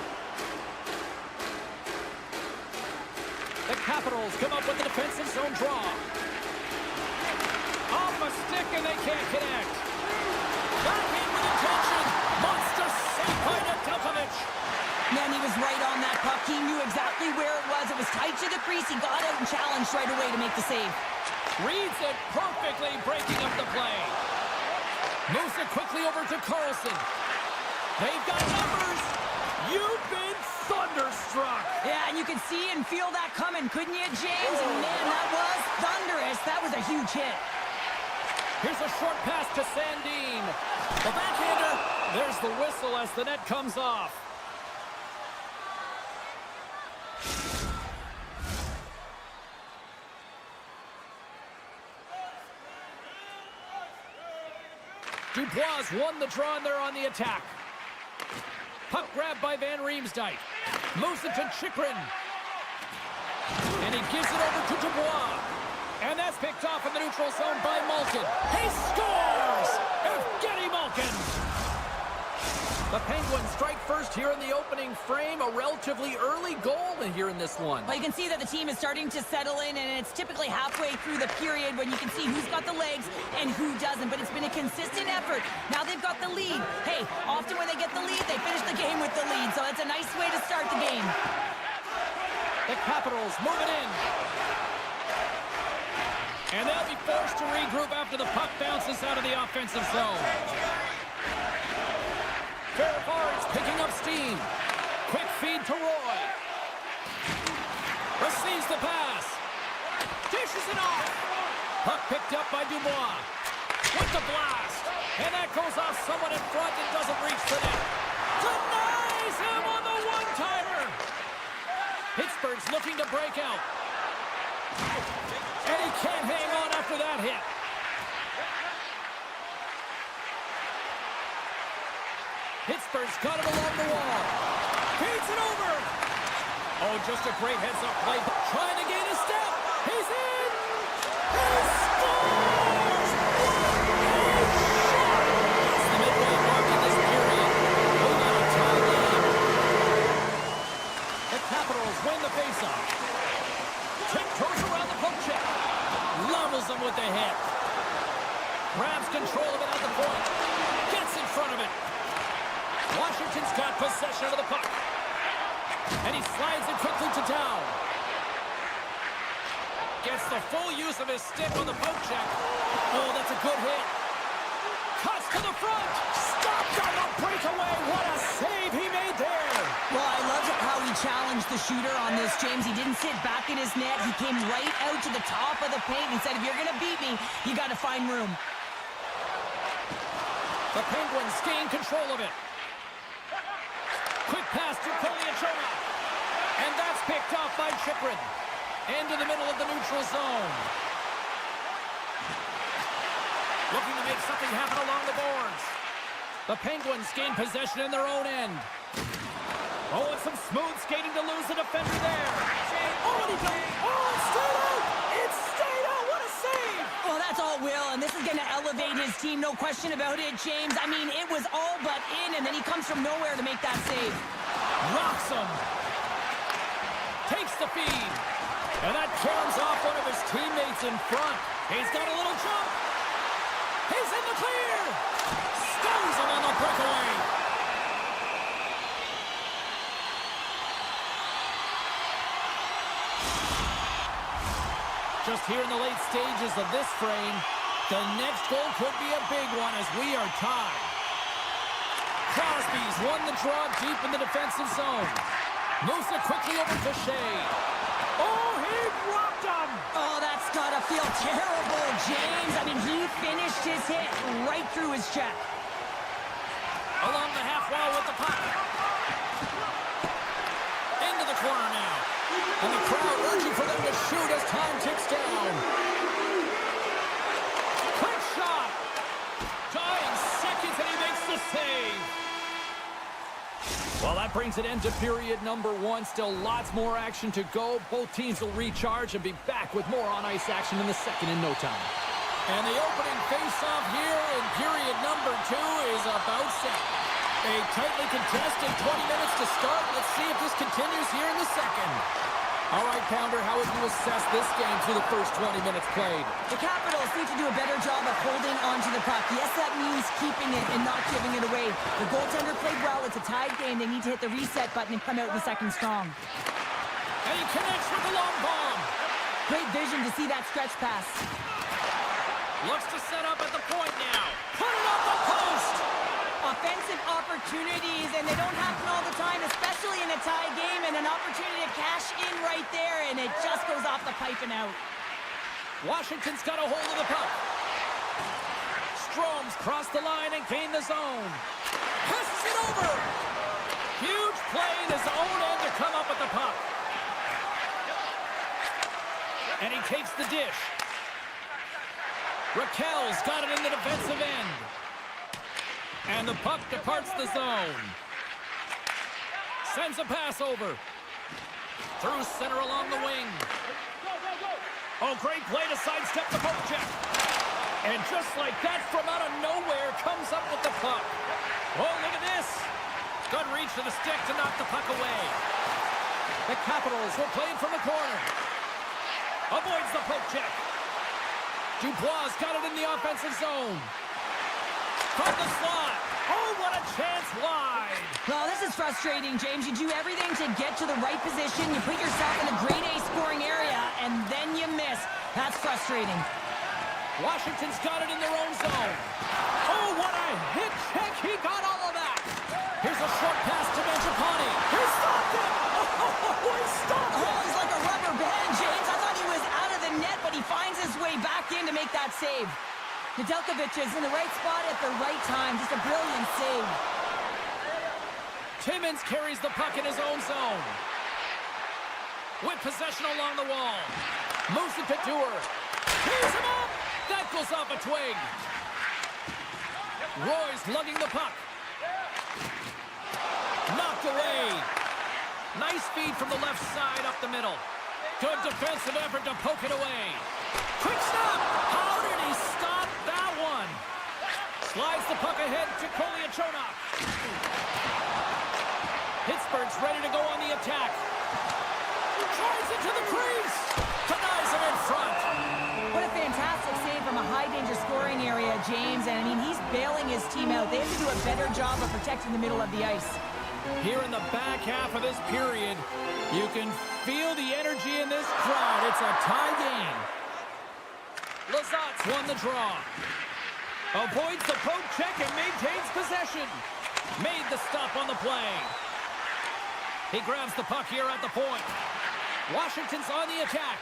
Speaker 1: The Capitals come up with the defensive zone draw. Off a stick and they can't connect. Back in with intention. Monster save by Nedeljkovic.
Speaker 2: Man, he was right on that puck. He knew exactly where it was. It was tight to the crease. He got out and challenged right away to make the save.
Speaker 1: Reads it perfectly, breaking up the play. Moves it quickly over to Carlson. They've got numbers. You've been thunderstruck.
Speaker 2: Yeah, and you can see and feel that coming, couldn't you, James? And man, that was thunderous. That was a huge hit.
Speaker 1: Here's a short pass to Sandin. The backhander. There's the whistle as the net comes off. Dubois won the draw and they're on the attack. Puck grabbed by Van Riemsdyk. Moves it to Chychrun. And he gives it over to Dubois. And that's picked off in the neutral zone by Malkin. He scores! Evgeny Malkin! The Penguins strike first here in the opening frame. A relatively early goal here in this one.
Speaker 2: Well, you can see that the team is starting to settle in, and it's typically halfway through the period when you can see who's got the legs and who doesn't. But it's been a consistent effort. Now they've got the lead. Hey, often when they get the lead, they finish the game with the lead. So it's a nice way to start the game.
Speaker 1: The Capitals move it in. And they'll be forced to regroup after the puck bounces out of the offensive zone. Fairford's picking up steam. Quick feed to Roy. Receives the pass. Dishes it off. Puck picked up by Dubois. With the blast. And that goes off someone in front and doesn't reach the net. Denies him on the one-timer. Pittsburgh's looking to break out. And he can't hang on after that hit. Pittsburgh's got it along the wall. Feeds it over. Oh, just a great heads-up play. Trying to gain a step. He's in. He scores! It's the midway mark in this period. Hold on a tie game. The Capitals win the faceoff. Tiptoes around the poke check. Levels them with the hit. Grabs control of it at the point. Gets in front of it. Washington's got possession of the puck. And he slides it quickly to down. Gets the full use of his stick on the poke check. Oh, that's a good hit. Cuts to the front. Stopped on the breakaway. What a save he made there.
Speaker 2: Well, I love how he challenged the shooter on this, James. He didn't sit back in his net. He came right out to the top of the paint and said, if you're going to beat me, you got to find room.
Speaker 1: The Penguins gain control of it. Quick pass to Kolyachonok. And that's picked off by Chychrun. Into the middle of the neutral zone. Looking to make something happen along the boards. The Penguins gain possession in their own end. Oh, and some smooth skating to lose the defender there. Oh, and he goes. Oh, it's stayed out. It's stayed out. What a save.
Speaker 2: Well, that's all Will, and this is going to elevate his team, no question about it, James. I mean, it was all but in, and then he comes from nowhere to make that save.
Speaker 1: Rocks him. Takes the feed. And that turns off one of his teammates in front. He's got a little jump. He's in the clear. Stones him on the breakaway. Just here in the late stages of this frame, the next goal could be a big one as we are tied. Crosby's won the draw deep in the defensive zone. Moves it quickly over to Shea. Oh, he rocked him!
Speaker 2: Oh, terrible, James. I mean, he finished his hit right through his check.
Speaker 1: Along the half wall with the puck. Into the corner now. And the crowd urging for them to shoot as time ticks down. Quick shot. Dying seconds and he makes the save. Well, that brings an end to period number one. Still lots more action to go. Both teams will recharge and be back with more on-ice action in the second in no time. And the opening face-off here in period number two is about set. A tightly contested 20 minutes to start. Let's see if this continues here in the second. All right, Pounder, how would you assess this game through the first 20 minutes played?
Speaker 2: The Capitals need to do a better job of holding onto the puck. Yes, that means keeping it and not giving it away. The goaltender played well. It's a tied game. They need to hit the reset button and come out in the second strong.
Speaker 1: And he connects with the long bomb.
Speaker 2: Great vision to see that stretch pass.
Speaker 1: Looks to set up at the point now. Put it on the post.
Speaker 2: Offensive opportunities, and they don't happen all the time, especially in a tie game, and an opportunity to cash in right there, and it just goes off the pipe and out.
Speaker 1: Washington's got a hold of the puck. Strome's crossed the line and gained the zone. Passes it over. Huge play in his own end to come up with the puck. And he takes the dish. Raquel's got it in the defensive end. And the puck departs the zone. Sends a pass over. Through center along the wing. Oh, great play to sidestep the poke check. And just like that, from out of nowhere, comes up with the puck. Oh, look at this. Good reach to the stick to knock the puck away. The Capitals will play it from the corner. Avoids the poke check. Dubois got it in the offensive zone. From the slot. Oh, what a chance wide.
Speaker 2: Well, this is frustrating, James. You do everything to get to the right position. You put yourself in a grade A scoring area, and then you miss. That's frustrating.
Speaker 1: Washington's got it in their own zone. Oh, what a hit check. He got all of that. Here's a short pass to Mangiapane. He stopped it. Oh, he stopped it.
Speaker 2: Oh, he's like a rubber band, James. I thought he was out of the net, but he finds his way back in to make that save. Nedeljkovic is in the right spot at the right time. Just a brilliant save.
Speaker 1: Timmins carries the puck in his own zone. With possession along the wall. Moves it to Dewar. Here's him up. That goes off a twig. Roy's lugging the puck. Knocked away. Nice feed from the left side up the middle. Good defensive effort to poke it away. Quick stop. How did he stop that one? Slides the puck ahead to Kolyachonok. Pittsburgh's ready to go on the attack. Drives it to the crease. Denies him in front.
Speaker 2: What a fantastic save from a high-danger scoring area, James. And, I mean, he's bailing his team out. They have to do a better job of protecting the middle of the ice.
Speaker 1: Here in the back half of this period, you can feel the energy in this crowd. It's a tie game. Lazat's won the draw. Avoids the poke check and maintains possession. Made the stop on the play. He grabs the puck here at the point. Washington's on the attack.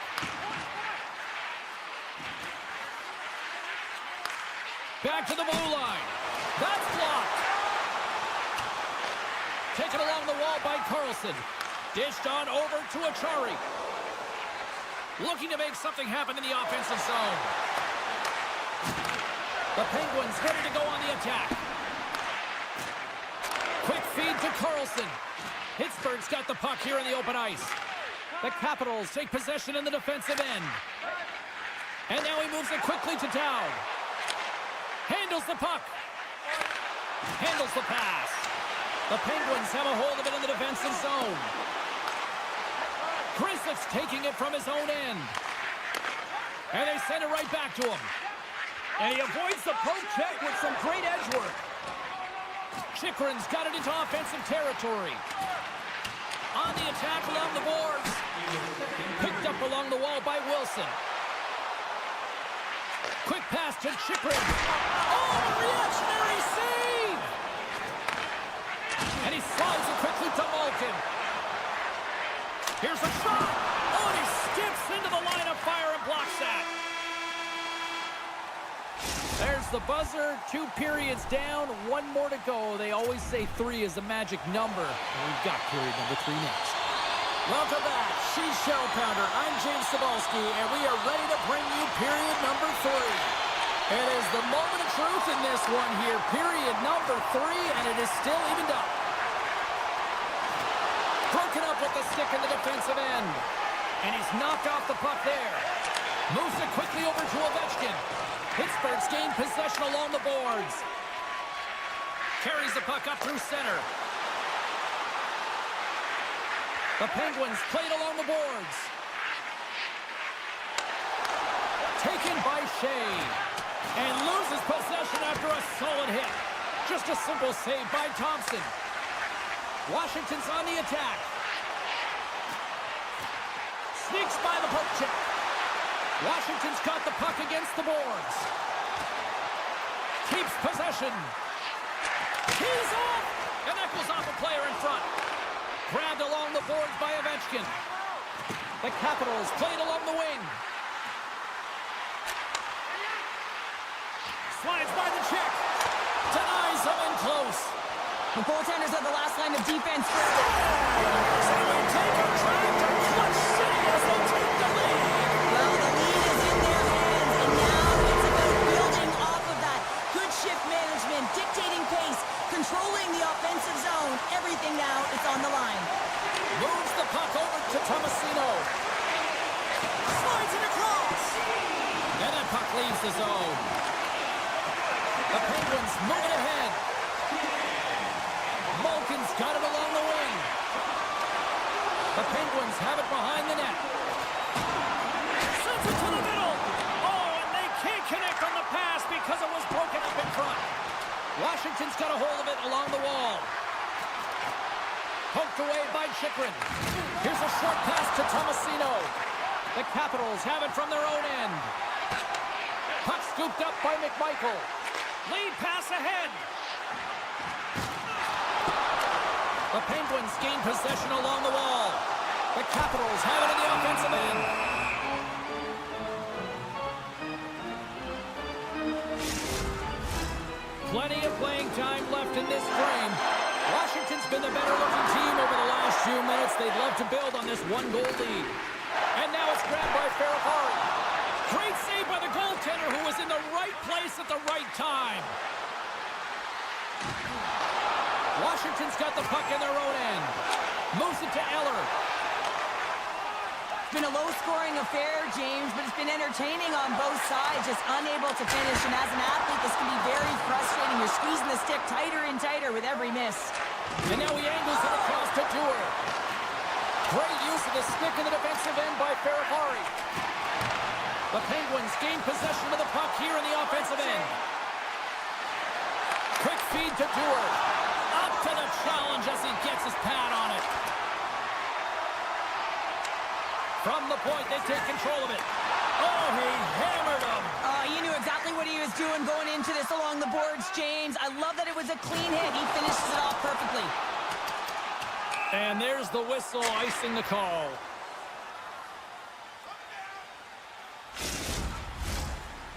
Speaker 1: Back to the blue line. That's blocked. Taken along the wall by Carlson. Dished on over to Achari. Looking to make something happen in the offensive zone. The Penguins ready to go on the attack. Quick feed to Carlson. Pittsburgh's got the puck here in the open ice. The Capitals take possession in the defensive end. And now he moves it quickly to Dowd. Handles the puck. Handles the pass. The Penguins have a hold of it in the defensive zone. Grissif's taking it from his own end. And they send it right back to him. And he avoids the poke check with some great edge work. Chychrun's got it into offensive territory. On the attack along the boards. Picked up along the wall by Wilson. Quick pass to Chychrun. Oh, reactionary save! And he slides it quickly to Malkin. Here's a shot. Oh, and he skips into the line of fire and blocks that. the buzzer. 2 periods down, 1 more to go. They always say 3 is the magic number. And we've got period number 3 next. Welcome back. She's Shell Pounder. I'm James Cebulski, and we are ready to bring you period number 3. It is the moment of truth in this one here. Period number 3, and it is still evened up. Broken up with the stick in the defensive end. And he's knocked off the puck there. Moves it quickly over to Ovechkin. Pittsburgh's gained possession along the boards. Carries the puck up through center. The Penguins played along the boards. Taken by Shea. And loses possession after a solid hit. Just a simple save by Thompson. Washington's on the attack. Sneaks by the poke check. Washington's got the puck against the boards. Keeps possession. He's off! And that goes off a player in front. Grabbed along the boards by Ovechkin. The Capitals played along the wing. Slides by the check. Denies him in close.
Speaker 2: The goaltenders are the last line of defense.
Speaker 1: So they take a track to Clutch City as they take the lead.
Speaker 2: Well, the lead is in their hands, and now it's about building off of that. Good shift management, dictating pace, controlling the offensive zone. Everything now is on the line.
Speaker 1: Moves the puck over to Tomasino. Slides it across. And that puck leaves the zone. The Penguins moving ahead. Malkin's got it along the wing. The Penguins have it behind the net. Sends it to the middle. Oh, and they can't connect on the pass because it was broken up in front. Washington's got a hold of it along the wall. Poked away by Chychrun. Here's a short pass to Tomasino. The Capitals have it from their own end. Puck scooped up by McMichael. Lead pass ahead. The Penguins gain possession along the wall. The Capitals have it in the offensive end. Plenty of playing time left in this frame. Washington's been the better-looking team over the last few minutes. They'd love to build on this 1-goal lead. And now it's grabbed by Ferrapari. Great save by the goaltender, who was in the right place at the right time. Washington's got the puck in their own end. Moves it to Eller.
Speaker 2: It's been a low-scoring affair, James, but it's been entertaining on both sides, just unable to finish. And as an athlete, this can be very frustrating. You're squeezing the stick tighter and tighter with every miss.
Speaker 1: And now he angles it across to Dewar. Great use of the stick in the defensive end by Ferrapari. The Penguins gain possession of the puck here in the offensive end. Quick feed to Dewar. Up to the challenge as he gets his pad on it. From the point, they take control of it. Oh, he hammered him.
Speaker 2: You knew exactly what he was doing going into this along the boards, James. I love that it was a clean hit. He finishes it off perfectly.
Speaker 1: And there's the whistle icing the call.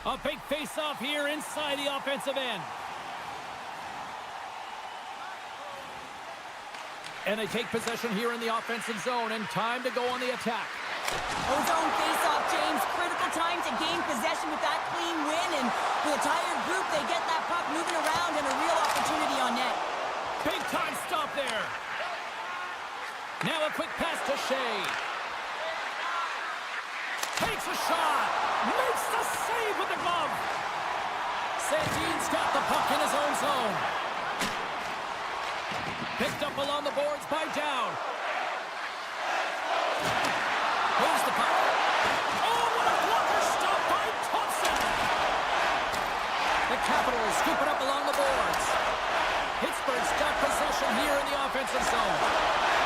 Speaker 1: A big face-off here inside the offensive end. And they take possession here in the offensive zone, and time to go on the attack.
Speaker 2: Zone face-off, James. Critical time to gain possession with that clean win, and with a tired group, they get that puck moving around and a real opportunity on net.
Speaker 1: Big time stop there. Now a quick pass to Shea. Takes a shot. Makes the save with the glove. Sandin's got the puck in his own zone. Picked up along the boards by Down. Moves the puck. Oh, what a blocker stop by Thompson. The Capitals scoop it up along the boards. Pittsburgh's got possession here in the offensive zone.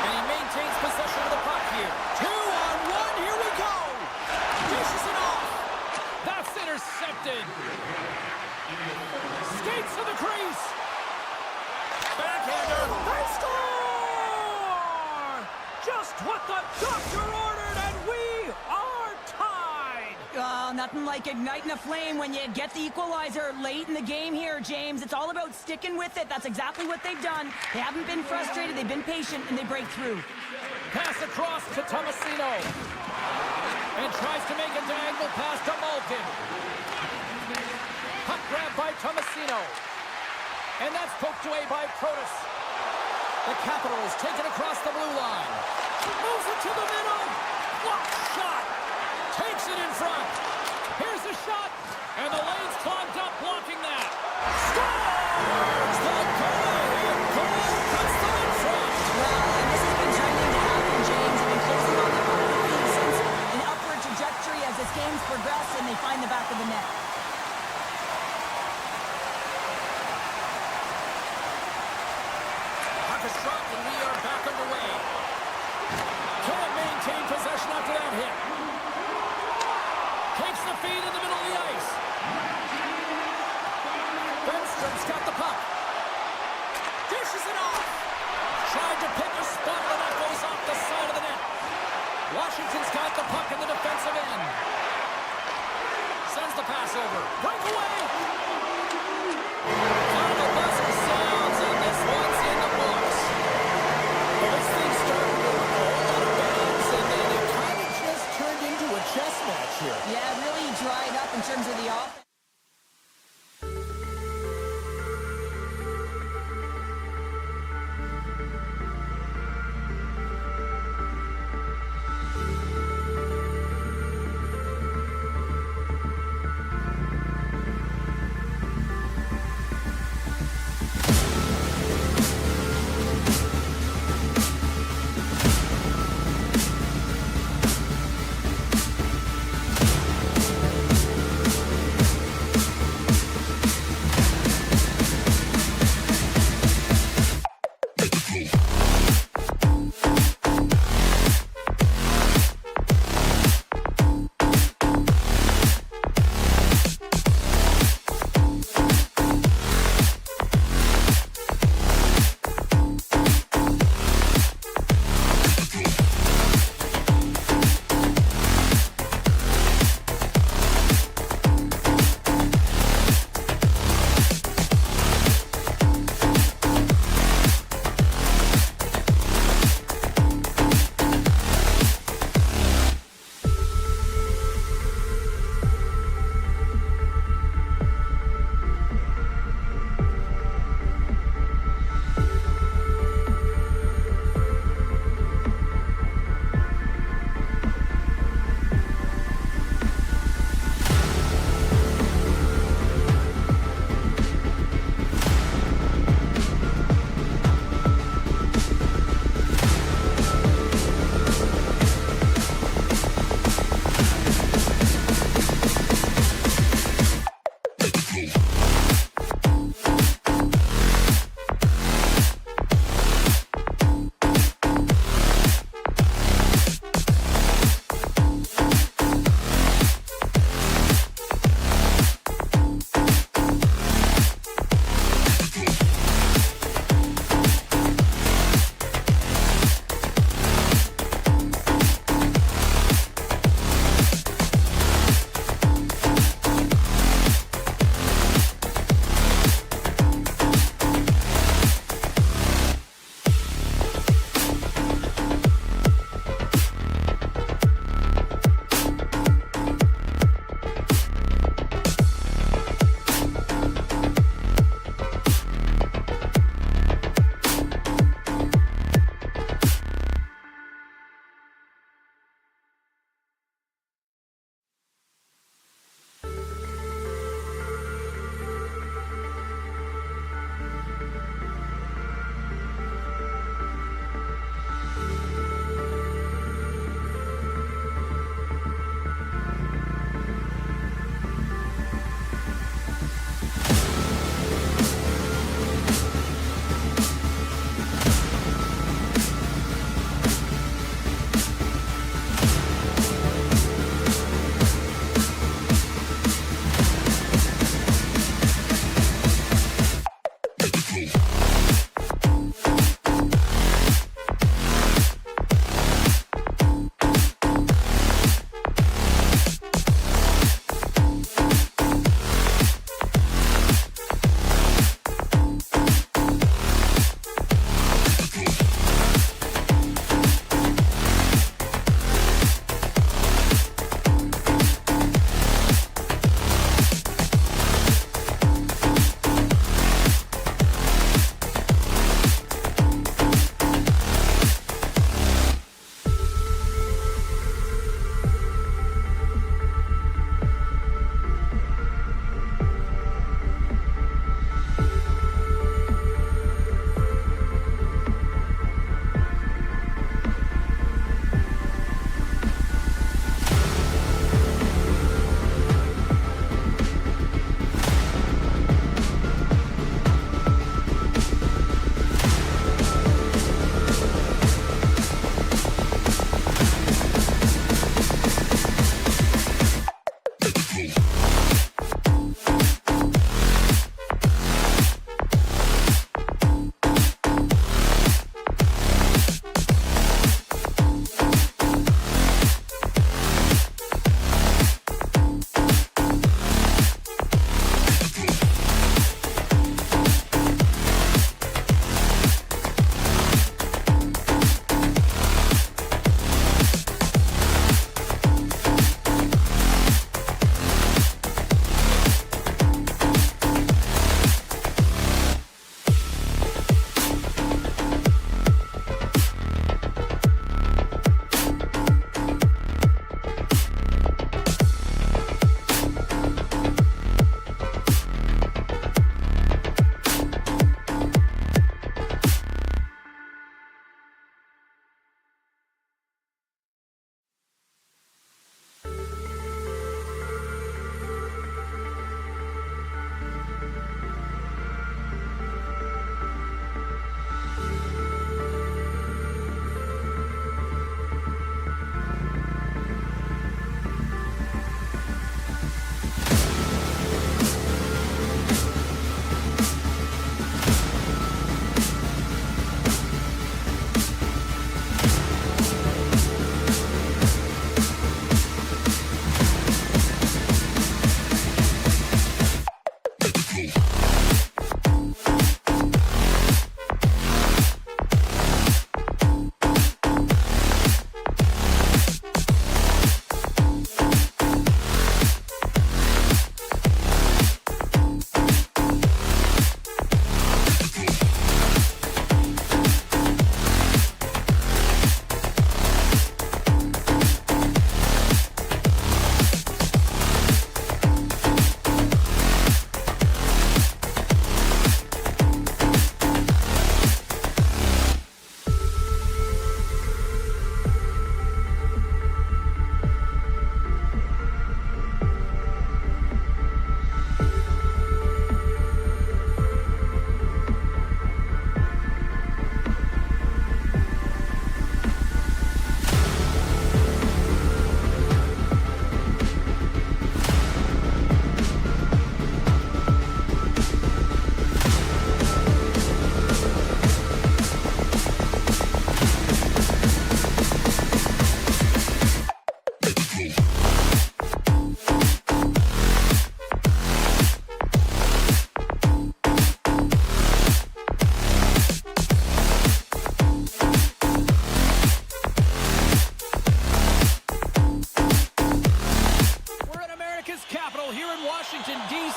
Speaker 1: And he maintains possession of the puck here. 2-on-1, here we go. Dishes it off. That's intercepted. Skates to the crease. Backhander. They score! Just what the doctor ordered, and we are tied.
Speaker 2: And that's nothing like igniting a flame when you get the equalizer late in the game here, James. It's all about sticking with it. That's exactly what they've done. They haven't been frustrated. They've been patient, and they break through.
Speaker 1: Pass across to Tomasino. And tries to make a diagonal pass to Malkin. Puck grab by Tomasino. And that's poked away by Protas. The Capitals take it across the blue line. Moves it to the middle. Blocked shot. Takes it in front. Here's the shot. And the lane's clogged up blocking that. Scores! The goal! Goal cuts them in front.
Speaker 2: Well, and this has been trending to happen, James. They've been closing on the puck since an upward trajectory as this game's progressed, and they find the back of the net.
Speaker 1: Puck is dropped, and we are back underway. Can't maintain possession after that hit. Takes the feed in the middle of the ice. Benstrom's got the puck. Dishes it off. Tried to pick a spot, but that goes off the side of the net. Washington's got the puck in the defensive end. Sends the pass over. Breakaway. Kind of a buzzer sounds, and this one's in the books. Well, this thing started with a whole lot of bangs, and then it kind of just turned into a chess match here.
Speaker 2: Yeah, it really dried up in terms of the offense.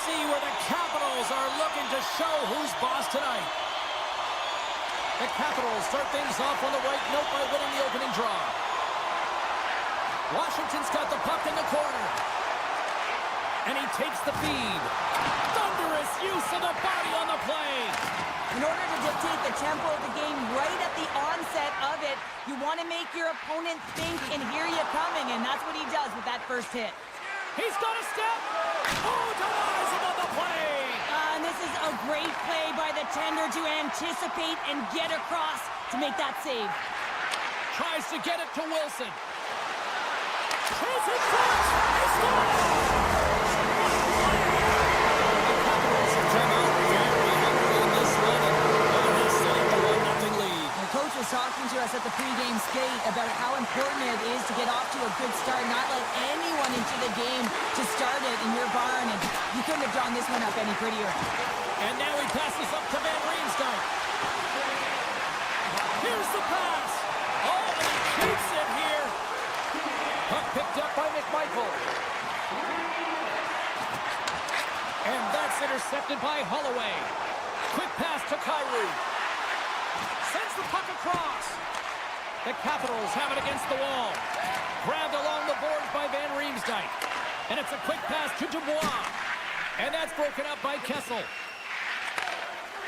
Speaker 1: see where the Capitals are looking to show who's boss tonight. The Capitals start things off on the right note by winning the opening draw. Washington's got the puck in the corner. And he takes the feed. Thunderous use of the body on the play.
Speaker 2: In order to dictate the tempo of the game right at the onset of it, you want to make your opponent think and hear you coming, and that's what he does with that first hit.
Speaker 1: He's got a step. Oh, denies him on the play.
Speaker 2: And this is a great play by the tender to anticipate and get across to make that save.
Speaker 1: Tries to get it to Wilson. Chase it front. He scores! The Capitals have come out very hungry in this one, and they set up a 1-0 lead.
Speaker 2: The coach was talking to us at the pregame skate about how important it is to get off to a good start, not let anyone into the game to start it in your barn, and you couldn't have drawn this one up any prettier.
Speaker 1: And now he passes up to Van Riemsdyk. Here's the pass. Oh, and he keeps it here. Puck picked up by McMichael. And that's intercepted by Holloway. Quick pass to Kyrou. Sends the puck across. The Capitals have it against the wall. Grabbed along the boards by Van Riemsdyk. And it's a quick pass to Dubois. And that's broken up by Kessel.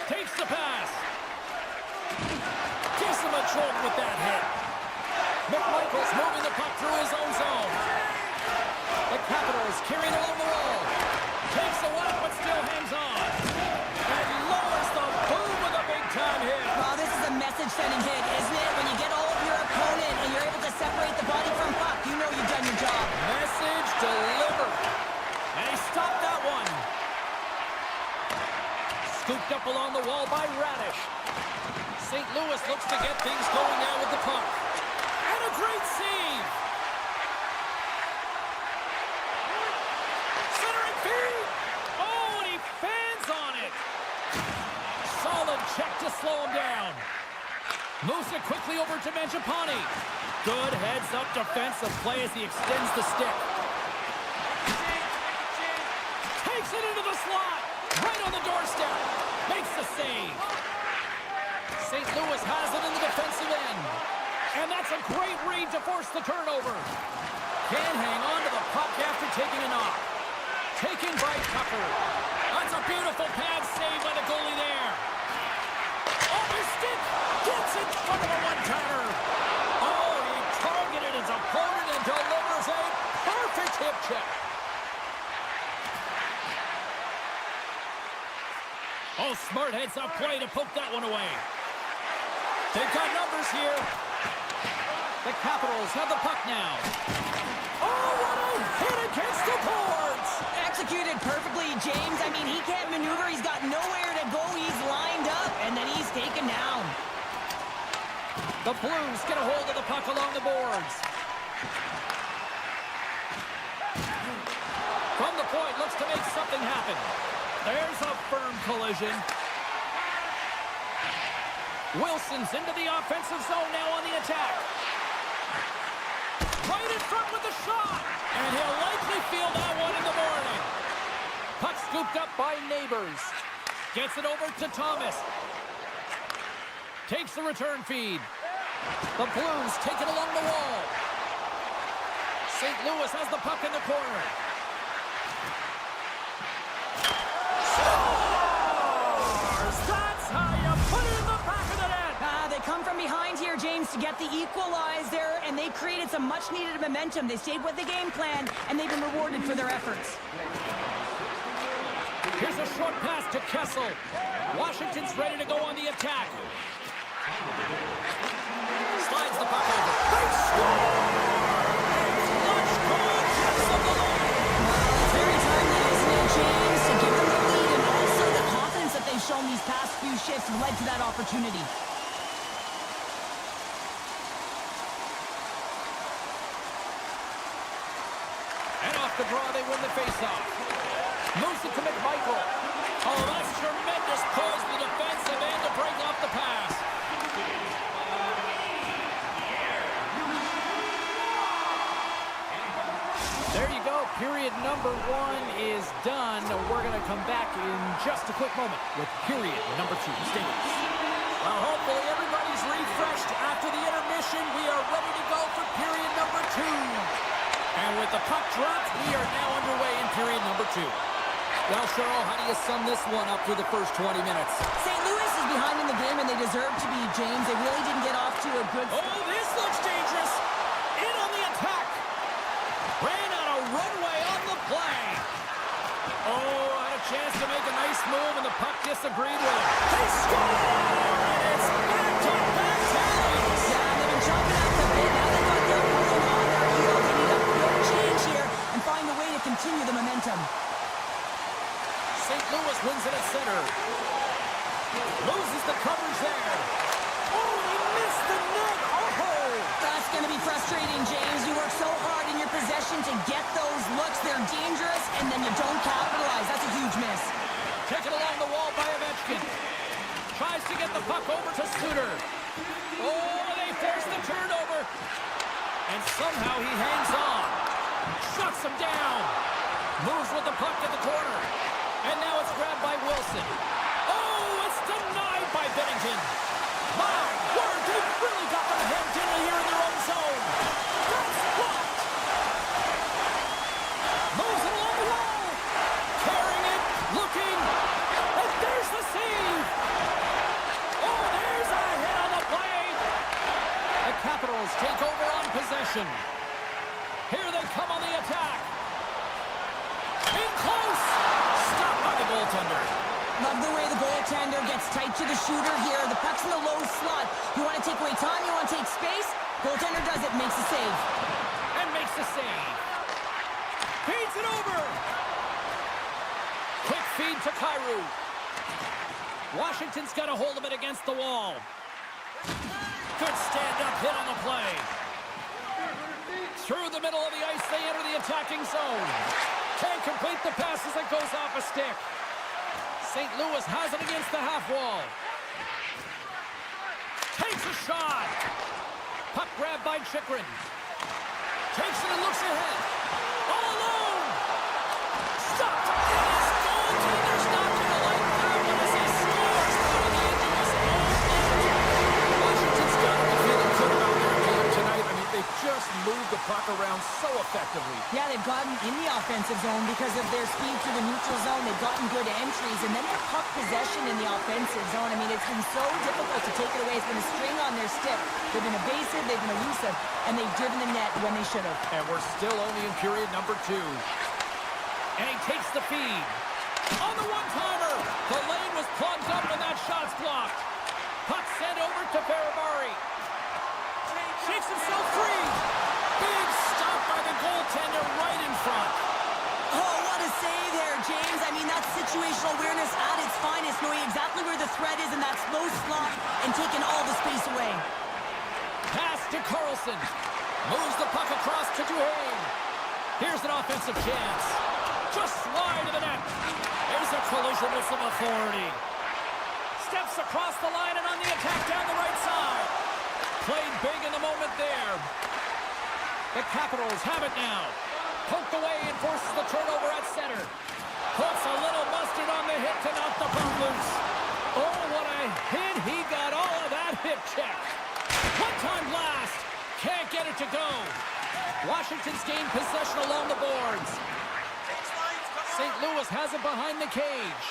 Speaker 1: Takes the pass. Gives him a jolt with that hit. McMichael's moving the puck through his own zone. The Capitals carry it along the wall. Takes the one, but still hangs on. And lowers the boom with a big-time hit.
Speaker 2: Wow, this is a message-sending hit, isn't it? When you get all of your opponent and you're able to separate the body from puck, you know you've done your job.
Speaker 1: Message delivered. And he stopped that one. Scooped up along the wall by Radish. St. Louis looks to get things going now with the puck. And a great save. Centering feed. Oh, and he fans on it. Solid check to slow him down. Moves it quickly over to Mangiapane. Good heads-up defensive play as he extends the stick. Takes it into the slot. Right on the doorstep. Makes the save. St. Louis has it in the defensive end. And that's a great read to force the turnover. Can't hang on to the puck after taking a knock. Taken by Tucker. That's a beautiful pad save by the goalie there. Off his stick. Gets in front of a one-timer. Oh, he targeted his opponent and delivers a perfect hip check. Oh, smart heads-up play to poke that one away. They've got numbers here. The Capitals have the puck now. Oh, what a hit against the boards!
Speaker 2: Executed perfectly, James. I mean, he can't maneuver. He's got nowhere to go. He's lined up, and then he's taken down.
Speaker 1: The Blues get a hold of the puck along the boards. From the point, looks to make something happen. There's a firm collision. Wilson's into the offensive zone now on the attack. Right in front with the shot. And he'll likely feel that one in the morning. Puck scooped up by Neighbors. Gets it over to Thomas. Takes the return feed. The Blues take it along the wall. St. Louis has the puck in the corner. That's how you put it in the back of the net.
Speaker 2: They come from behind here, James, to get the equalizer, and they created some much-needed momentum. They stayed with the game plan, and they've been rewarded for their efforts.
Speaker 1: Here's a short pass to Kessel. Washington's ready to go on the attack. Slides the puck over. They score! Clutch goal gets them the lead.
Speaker 2: It's very timely, isn't it, James, to give them the lead, and also the confidence that they've shown these past few shifts led to that opportunity.
Speaker 1: And off the draw, they win the faceoff. Moves it to McMichael. Oh, that's tremendous poise in the defensive end to break off the pass. There you go. Period number 1 is done. We're going to come back in just a quick moment with period number 2. Stay with us. Well, hopefully everybody's refreshed after the intermission. We are ready to go for period number 2. And with the puck dropped, we are now underway in period number 2. Well, Cheryl, how do you sum this one up through the first 20 minutes?
Speaker 2: St. Louis is behind in the game, and they deserve to be, James. They really didn't get off to a good start.
Speaker 1: Oh, this looks dangerous. In on the attack. Ran out a runway on the play. Oh, had a chance to make a nice move, and the puck disagreed with it. They score! And it's back-to-back tallies.
Speaker 2: Yeah, they've been chopping at the bit. Now they've got their opponent on their heel. They need a quick change here and find a way to continue the momentum.
Speaker 1: St. Louis wins it at center. Loses the coverage there. Oh, he missed the net. Oh!
Speaker 2: That's going to be frustrating, James. You work so hard in your possession to get those looks. They're dangerous, and then you don't capitalize. That's a huge miss.
Speaker 1: Taken along the wall by Ovechkin. Tries to get the puck over to Suter. Oh, they force the turnover. And somehow he hangs on. Shuts him down. Moves with the puck in the corner. And now it's grabbed by Wilson. Oh, it's denied by Bennington. My word, they've really got them hemmed in here in their own zone. That's blocked. Moves it along the wall. Carrying it, looking. And there's the save. Oh, there's a hit on the play. The Capitals take over on possession. Here they come on the attack. In close. Stopped by the goaltender.
Speaker 2: Love the way the goaltender gets tight to the shooter here. The puck's in the low slot. You want to take away time, you want to take space. Goaltender does it, makes the save.
Speaker 1: And makes the save. Feeds it over. Quick feed to Kyrou. Washington's got a hold of it against the wall. Good stand-up hit on the play. Through the middle of the ice, they enter the attacking zone. Can't complete the pass as it goes off a stick. St. Louis has it against the half wall. Takes a shot. Puck grabbed by Chychrun. Takes it and looks ahead. All alone. Stopped. And his goaltender's not going to like that one as he scores out of the edge of his own net. Washington's got to be feeling good about their game tonight. I mean, they've just moved the puck around so effectively.
Speaker 2: Yeah, they've gotten in the offensive zone because of their speed through the neutral zone. They've gotten good entries, and then their puck possession in the offensive zone. I mean, it's been so difficult to take it away. It's been a string on their stick. They've been evasive, they've been elusive, and they've driven the net when they should have.
Speaker 1: And we're still only in period number 2. And he takes the feed. On the one-timer. The lane was plugged up and that shot's blocked. Puck sent over to Ferrabari. Shakes himself free. Big stop by the goaltender right in front.
Speaker 2: Oh, what a save there, James. I mean, that's situational awareness at its finest, knowing exactly where the threat is in that slow slot and taking all the space away.
Speaker 1: Pass to Carlson. Moves the puck across to Duhaime. Here's an offensive chance. Just wide of the net. There's a collision with some authority. Steps across the line and on the attack down the right side. Played big in the moment there. The Capitals have it now. Poked away and forces the turnover at center. Puts a little mustard on the hit to knock the puck loose. Oh, what a hit. He got all of that hit check. One-time blast. Can't get it to go. Washington's gained possession along the boards. St. Louis has it behind the cage.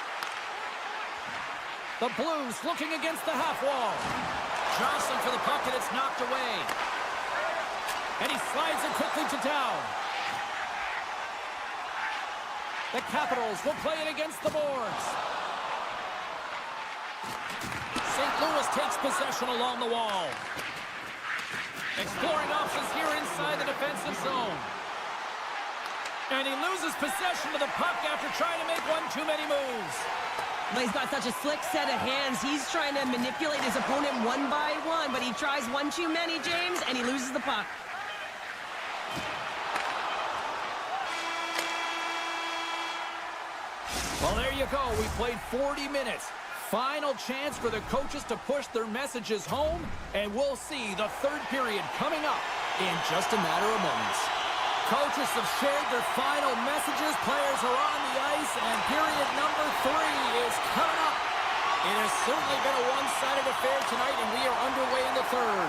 Speaker 1: The Blues looking against the half wall. Johnson for the puck, and it's knocked away. And he slides it quickly to down. The Capitals will play it against the boards. St. Louis takes possession along the wall. Exploring options here inside the defensive zone. And he loses possession of the puck after trying to make one too many moves.
Speaker 2: Well, he's got such a slick set of hands. He's trying to manipulate his opponent one by one, but he tries one too many, James, and he loses the puck.
Speaker 1: Well, there you go. We played 40 minutes. Final chance for the coaches to push their messages home, and we'll see the third period coming up in just a matter of moments. Coaches have shared their final messages. Players are on the ice, and period number 3 is coming up. It has certainly been a one-sided affair tonight, and we are underway in the third.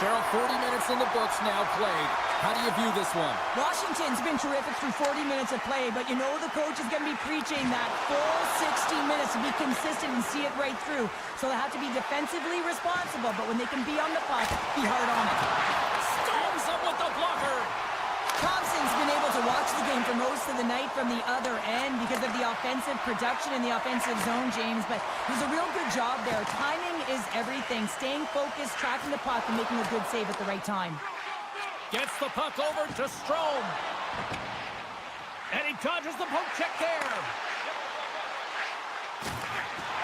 Speaker 1: Cheryl, 40 minutes in the books now played. How do you view this one?
Speaker 2: Washington's been terrific through 40 minutes of play, but you know the coach is going to be preaching that full 60 minutes to be consistent and see it right through. So they have to be defensively responsible, but when they can be on the puck, be hard on it.
Speaker 1: Storms up with the blocker.
Speaker 2: Thompson's been able to watch the game for most of the night from the other end because of the offensive production in the offensive zone, James, but it was a real good job there. Timing is everything. Staying focused, tracking the puck, and making a good save at the right time.
Speaker 1: Gets the puck over to Strome. And he dodges the poke check there.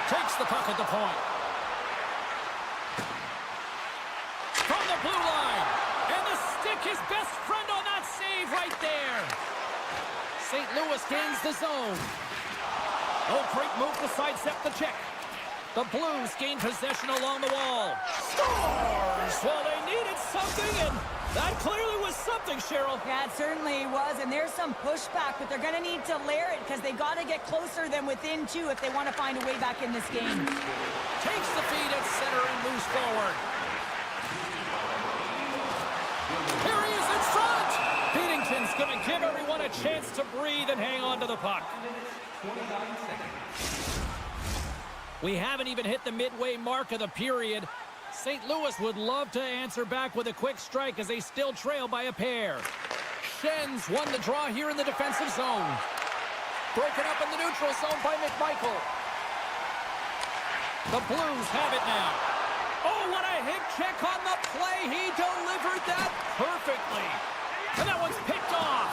Speaker 1: Takes the puck at the point. From the blue line. And the stick, his best friend on that save right there. St. Louis gains the zone. Oh, great move to sidestep the check. The Blues gain possession along the wall. Scores! Well, they needed something, and that clearly was something, Cheryl.
Speaker 2: Yeah, it certainly was, and there's some pushback, but they're going to need to layer it because they've got to get closer than within 2 if they want to find a way back in this game.
Speaker 1: Takes the feed at center and moves forward. Here he is in front! Beatington's going to give everyone a chance to breathe and hang on to the puck. We haven't even hit the midway mark of the period. St. Louis would love to answer back with a quick strike as they still trail by a pair. Schenns won the draw here in the defensive zone. Broken up in the neutral zone by McMichael. The Blues have it now. Oh, what a hip check on the play. He delivered that perfectly. And that one's picked off.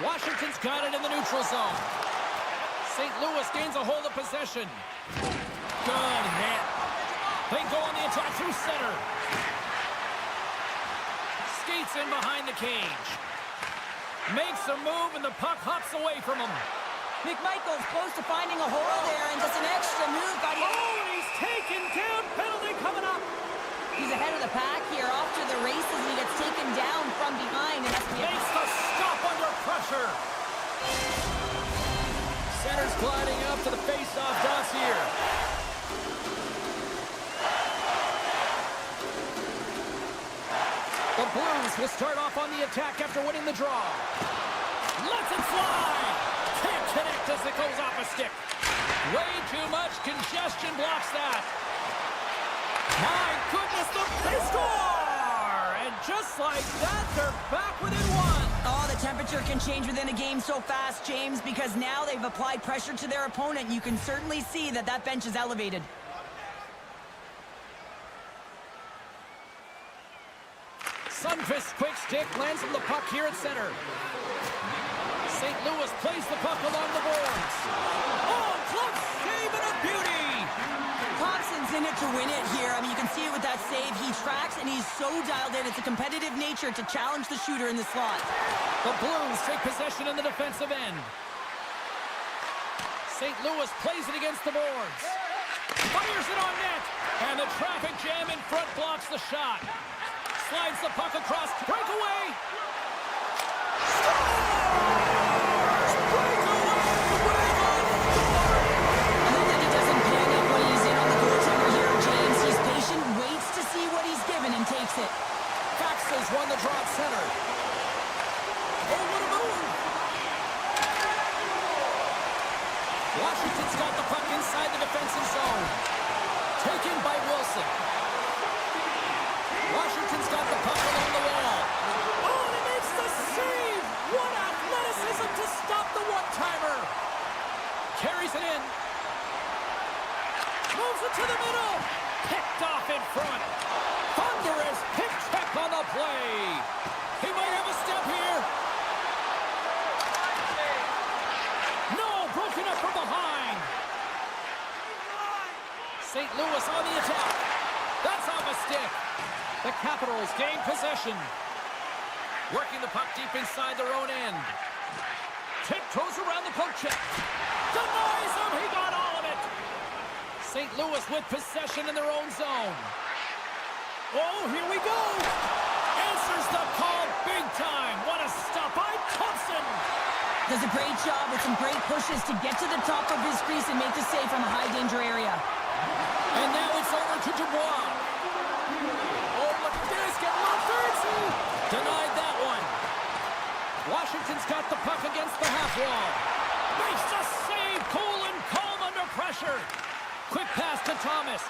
Speaker 1: Washington's got it in the neutral zone. St. Louis gains a hold of possession. Good hit. They go on the attack through center. Skates in behind the cage. Makes a move, and the puck hops away from him.
Speaker 2: McMichael's close to finding a hole there, and just an extra move.
Speaker 1: Oh, and he's taken down. Penalty coming up.
Speaker 2: He's ahead of the pack here, off to the races, and he gets taken down from behind. And
Speaker 1: makes the stop under pressure. Center's gliding up to the face-off dossier. The Blues will start off on the attack after winning the draw. Lets it fly! Can't connect as it goes off a stick. Way too much congestion blocks that. My goodness, they score! And just like that, they're back within 1.
Speaker 2: Oh, the temperature can change within a game so fast, James, because now they've applied pressure to their opponent. You can certainly see that that bench is elevated.
Speaker 1: Sundqvist's quick stick lands on the puck here at center. St. Louis plays the puck along the boards. Oh, glove save and a beauty!
Speaker 2: Thompson's in it to win it here. I mean, you can see it with that save. He tracks, and he's so dialed in. It's a competitive nature to challenge the shooter in the slot.
Speaker 1: The Blues take possession in the defensive end. St. Louis plays it against the boards. Fires it on net. And the traffic jam in front blocks the shot. Slides the puck across. Breakaway. Scores! Breakaway!
Speaker 2: I think that he doesn't panic when he's in on the goaltender here, James. He's patient, waits to see what he's given, and takes it.
Speaker 1: Faxas won the draw at center. Oh, what a move! Washington's got the puck inside the defensive zone. Taken by Wilson. Washington's got the puck along the wall. Oh, and he makes the save! What athleticism to stop the one-timer! Carries it in. Moves it to the middle. Picked off in front. Thunderous pick check on the play. He might have a step here. No, broken up from behind. St. Louis on the attack. That's off a stick. The Capitals gain possession. Working the puck deep inside their own end. Tiptoes around the poke check. Denies him. He got all of it. St. Louis with possession in their own zone. Oh, here we go. Answers the call big time.
Speaker 2: Does a great job with some great pushes to get to the top of his crease and make the save from a high-danger area.
Speaker 1: And now it's over to Dubois. Oh, look at this. Get Muffers. Denied that one. Washington's got the puck against the half wall. Makes the save. Cool and calm under pressure. Quick pass to Thomas.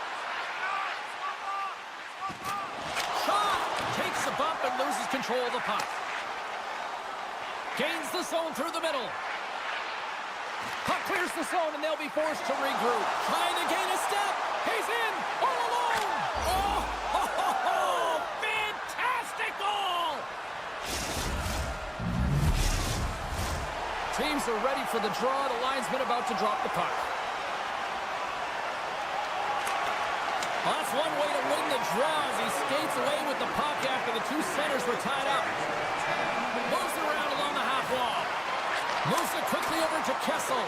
Speaker 1: Shot. Takes a bump and loses control of the puck. Gains the zone through the middle. Puck clears the zone, and they'll be forced to regroup. Trying to gain a step. He's in. All alone. Oh, ho, ho, ho. Fantastic goal. Teams are ready for the draw. The linesman about to drop the puck. Well, that's one way to win the draw as he skates away with the puck after the two centers were tied up. Moves it around along the half wall. Moves it quickly over to Kessel.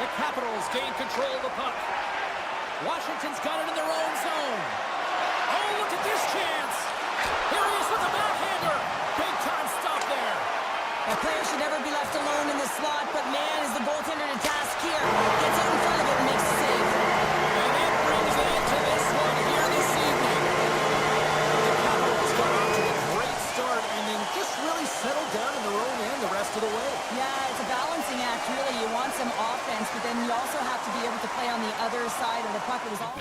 Speaker 1: The Capitals gain control of the puck. Washington's got it in their own zone. Oh, look at this chance. Here he is with the backhander. Big time stop there.
Speaker 2: A player should never be left alone in the slot, but man, is the goaltender to task here. Gets out in front of it and makes the save.
Speaker 1: And that brings an end to this one here this evening. The Capitals got off to a great start and then just really settled down in their own end the rest of the way.
Speaker 2: Yeah, it's a balancing act, really. You want some offense, but then you also have to be able to play on the other side of the puck. It was all...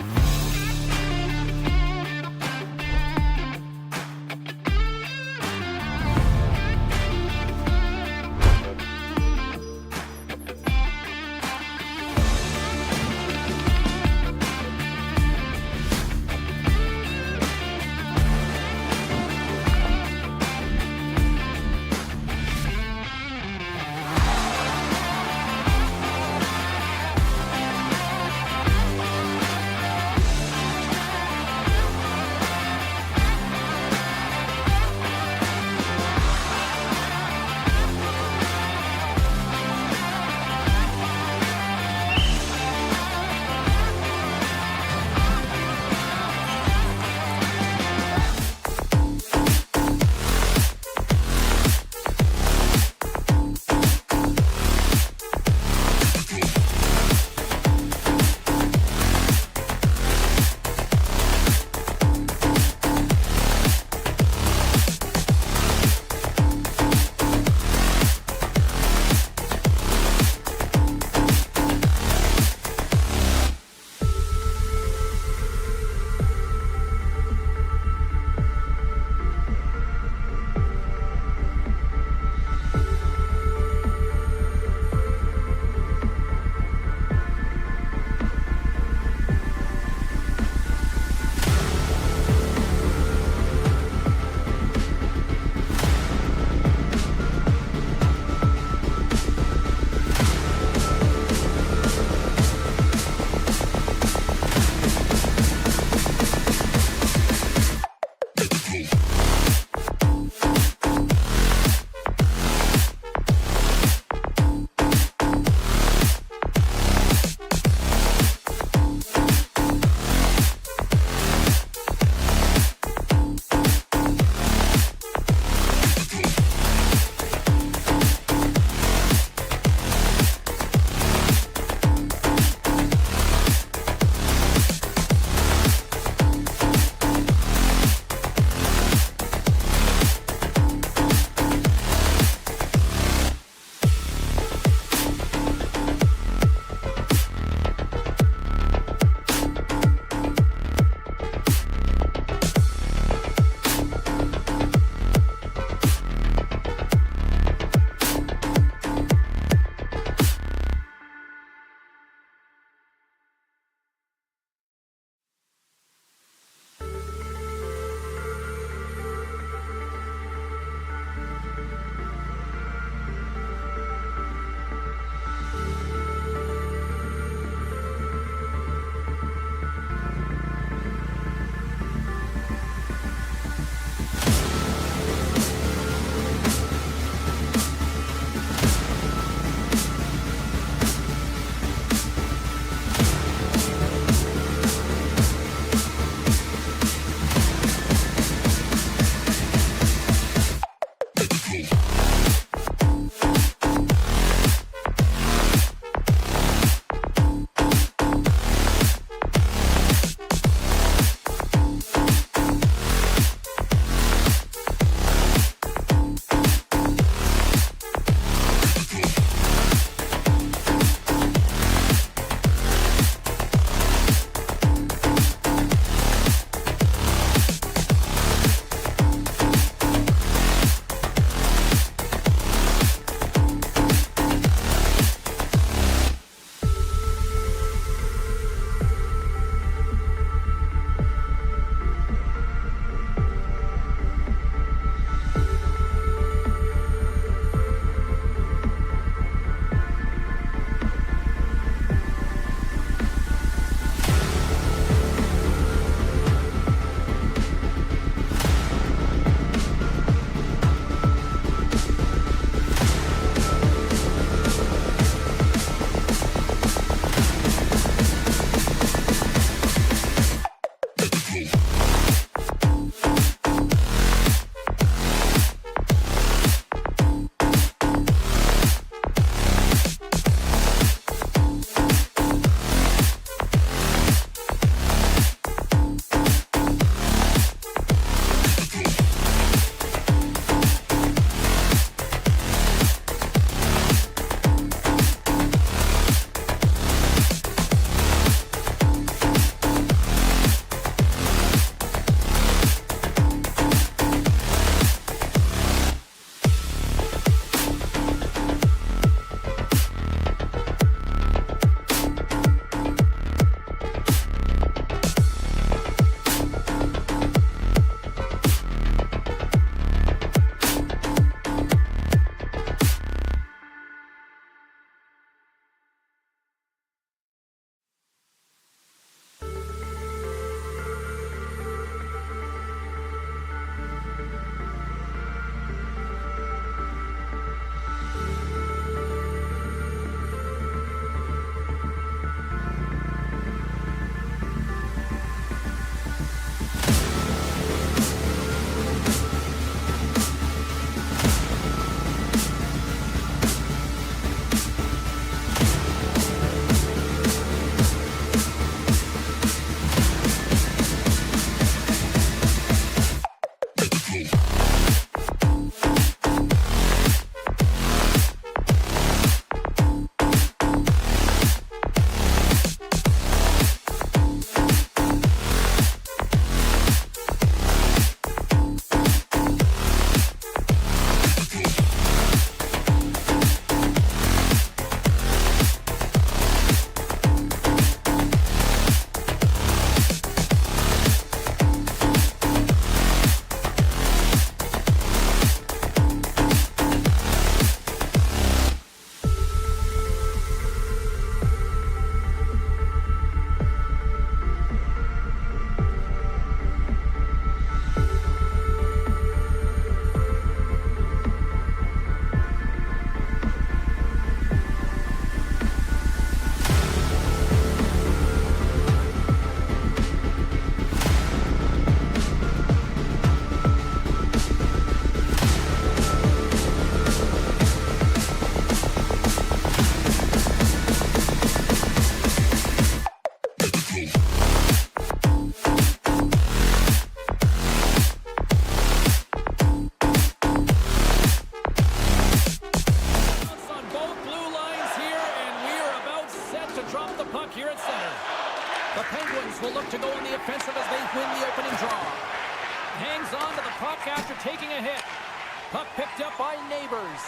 Speaker 1: Picked up by Neighbors.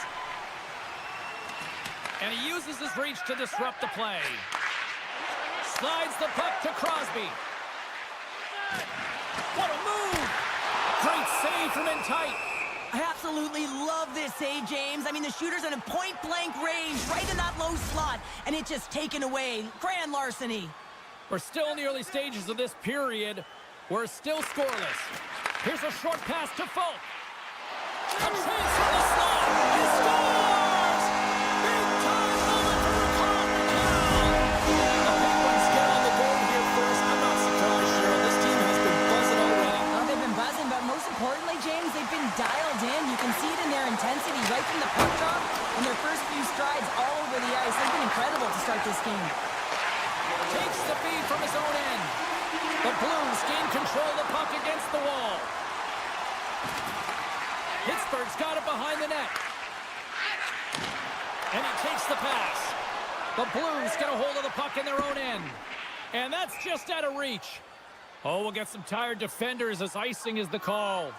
Speaker 1: And he uses his reach to disrupt the play. Slides the puck to Crosby. What a move! Great save from in tight.
Speaker 2: I absolutely love this save, James. I mean, the shooter's in a point-blank range, right in that low slot, and it's just taken away. Grand larceny.
Speaker 1: We're still in the early stages of this period. We're still scoreless. Here's a short pass to Folk. A chance from the slot. He scores! Big time moment for the Cardinals. The Penguins get on the board here first. I'm not surprised, Cheryl. This team has been buzzing already.
Speaker 2: Oh, they've been buzzing, but most importantly, James, they've been dialed in. You can see it in their intensity right from the puck drop and their first few strides all over the ice. They've been incredible to start this game.
Speaker 1: Takes the feed from his own end. The Blues gain control of the puck against the wall. Pittsburgh's got it behind the net. And he takes the pass. The Blues get a hold of the puck in their own end. And that's just out of reach. Oh, we'll get some tired defenders as icing is the call.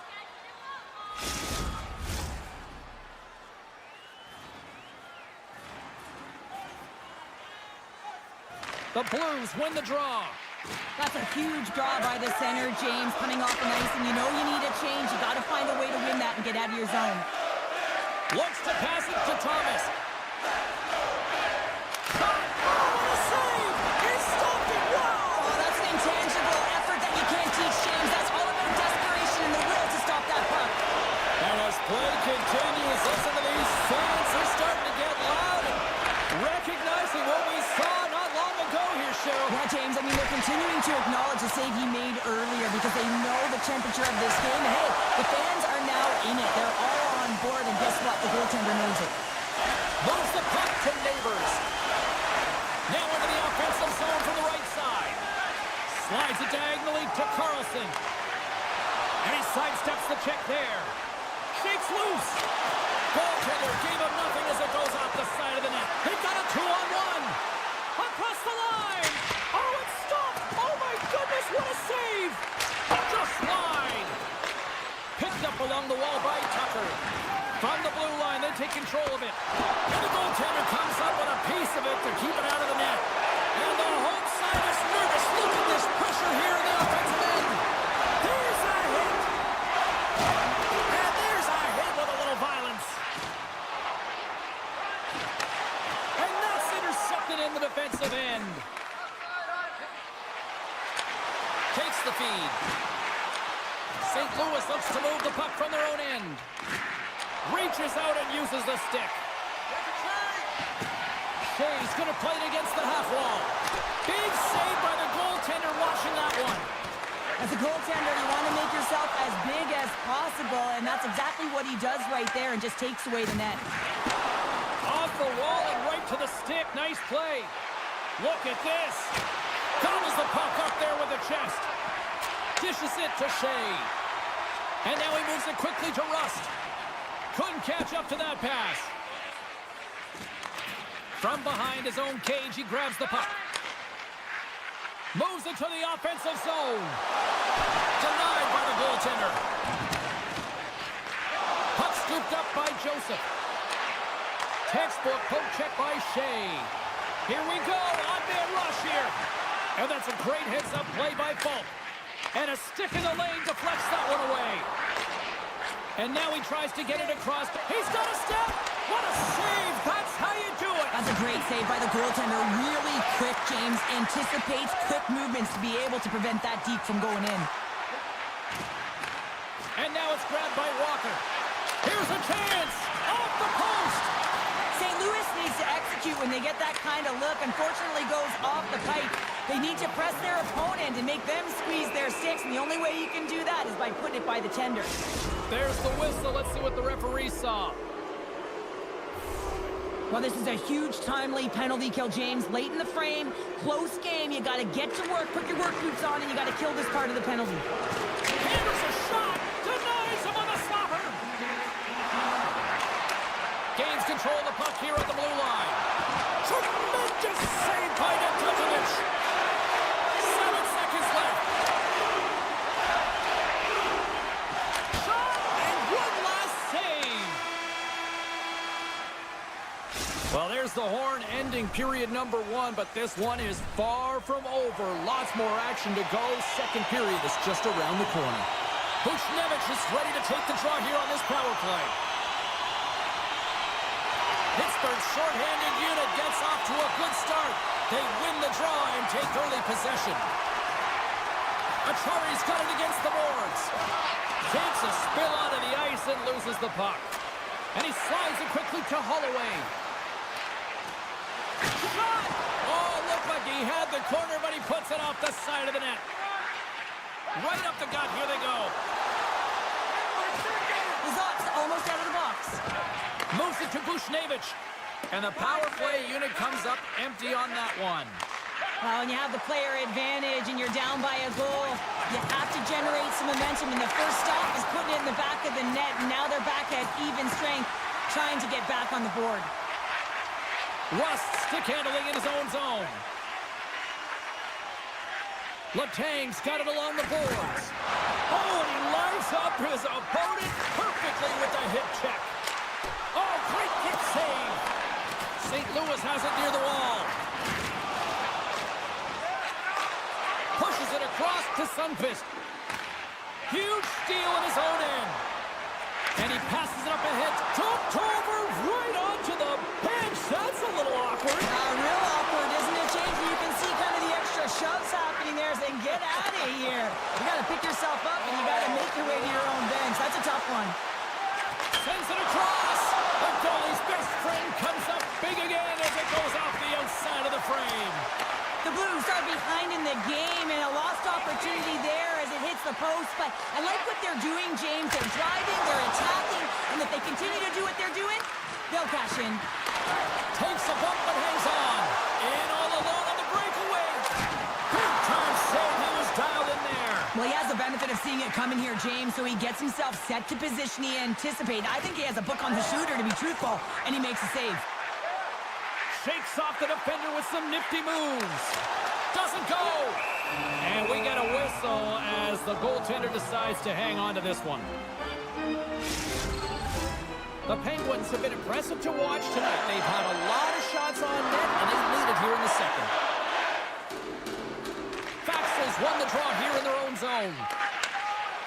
Speaker 1: The Blues win the draw.
Speaker 2: That's a huge draw by the center, James, coming off the ice, and you know you need a change. You got to find a way to win that and get out of your zone.
Speaker 1: Looks to pass it to Thomas. Oh, what a save! He stopped it! Wow!
Speaker 2: Oh, that's an intangible effort that you can't teach, James. That's all about desperation and the will to stop that puck.
Speaker 1: And as play continues, listen to these fans. They're starting to get loud and recognizing what we saw not long ago here, Cheryl.
Speaker 2: Yeah, James, I mean, they're continuing to acknowledge the save he made earlier because they know the temperature of this game. And hey, the fans are now in it. They're all on board, and guess what? The goaltender knows it.
Speaker 1: Moves the puck to Neighbors. Now into the offensive zone from the right side. Slides it diagonally to Carlson. And he sidesteps the check there. Shakes loose. Goaltender gave him nothing as it goes off the side of the net. He got a 2-on-1. Across the line. Oh, it's stopped. Oh, my goodness, what a save. Just wide. Picked up along the wall by Tucker. From the blue line, they take control of it. And the goaltender comes up with a piece of it to keep it out of the net. And the home side is nervous. Look at this pressure here in the offensive end. There's a hit. And there's a hit with a little violence. And that's intercepted in the defensive end. Takes the feed. St. Louis looks to move the puck from their own end. Reaches out and uses the stick. Shea's going to play it against the half wall. Big save by the goaltender watching that one.
Speaker 2: As a goaltender, you want to make yourself as big as possible, and that's exactly what he does right there and just takes away the net.
Speaker 1: Off the wall and right to the stick. Nice play. Look at this. Gobbles the puck up there with the chest. Dishes it to Shea. And now he moves it quickly to Rust. Couldn't catch up to that pass. From behind his own cage, he grabs the puck. Moves it to the offensive zone. Denied by the goaltender. Puck scooped up by Joseph. Textbook poke check by Shea. Here we go. On-man rush here. And that's a great heads-up play by Folk. And a stick in the lane deflects that one away. And now he tries to get it across. He's got a step. What a save. That's how you do it.
Speaker 2: That's a great save by the goaltender. Really quick, James. Anticipates quick movements to be able to prevent that deep from going in.
Speaker 1: And now it's grabbed by Walker. Here's a chance. Off the post.
Speaker 2: St. Louis needs to execute when they get that kind of look. Unfortunately, goes off the pipe. They need to press their opponent and make them squeeze their sticks. And the only way you can do that is by putting it by the tender.
Speaker 1: There's the whistle. Let's see what the referee saw.
Speaker 2: Well, this is a huge timely penalty kill, James. Late in the frame, close game. You got to get to work, put your work boots on, and you got to kill this part of the penalty.
Speaker 1: Hammers a shot. Denies him on the stopper. Gains control of the puck here at the blue line. Tremendous save by Nedeljkovic. 7 seconds left. Shot and one last save. Well, there's the horn ending period number 1, but this one is far from over. Lots more action to go. Second period is just around the corner. Buchnevich is ready to take the draw here on this power play. Pittsburgh's shorthanded unit gets off to a good start. They win the draw and take early possession. Achari's got it against the boards. Takes a spill onto the ice and loses the puck. And he slides it quickly to Holloway. Shot! Oh, looked like he had the corner, but he puts it off the side of the net. Right up the gut, here they go.
Speaker 2: The Zots almost out of the box.
Speaker 1: Moves it to Buchnevich. And the power play unit comes up empty on that one.
Speaker 2: Well, when you have the player advantage and you're down by a goal, you have to generate some momentum. And the first stop is putting it in the back of the net. And now they're back at even strength, trying to get back on the board.
Speaker 1: Rust stick handling in his own zone. Letang's got it along the boards. Oh, and he lines up his opponent perfectly with a hip check. Oh, great kick save. St. Louis has it near the wall. Pushes it across to Sundqvist. Huge steal in his own end. And he passes it up ahead. Jumped over right onto the bench. That's a little awkward.
Speaker 2: Real awkward, isn't it, James? You can see kind of the extra shoves happening there saying, get out of here. You got to pick yourself up and you got to make your way to your own bench. That's a tough one.
Speaker 1: Sends it across. The goalie's best friend comes up big again as it goes off the outside of the frame.
Speaker 2: The Blues are behind in the game, and a lost opportunity there as it hits the post. But I like what they're doing, James. They're driving, they're attacking, and if they continue to do what they're doing, they'll cash in.
Speaker 1: Takes a bump but hangs on. In all alone on the breakaway. Big time save. He was dialed in there.
Speaker 2: Well, he has the benefit of seeing it coming here, James, so he gets himself set to position he anticipated. I think he has a book on the shooter, to be truthful, and he makes a save.
Speaker 1: Shakes off the defender with some nifty moves. Doesn't go. And we get a whistle as the goaltender decides to hang on to this one. The Penguins have been impressive to watch tonight. They've had a lot of shots on net, and they lead it here in the second. Faxes won the draw here in their own zone.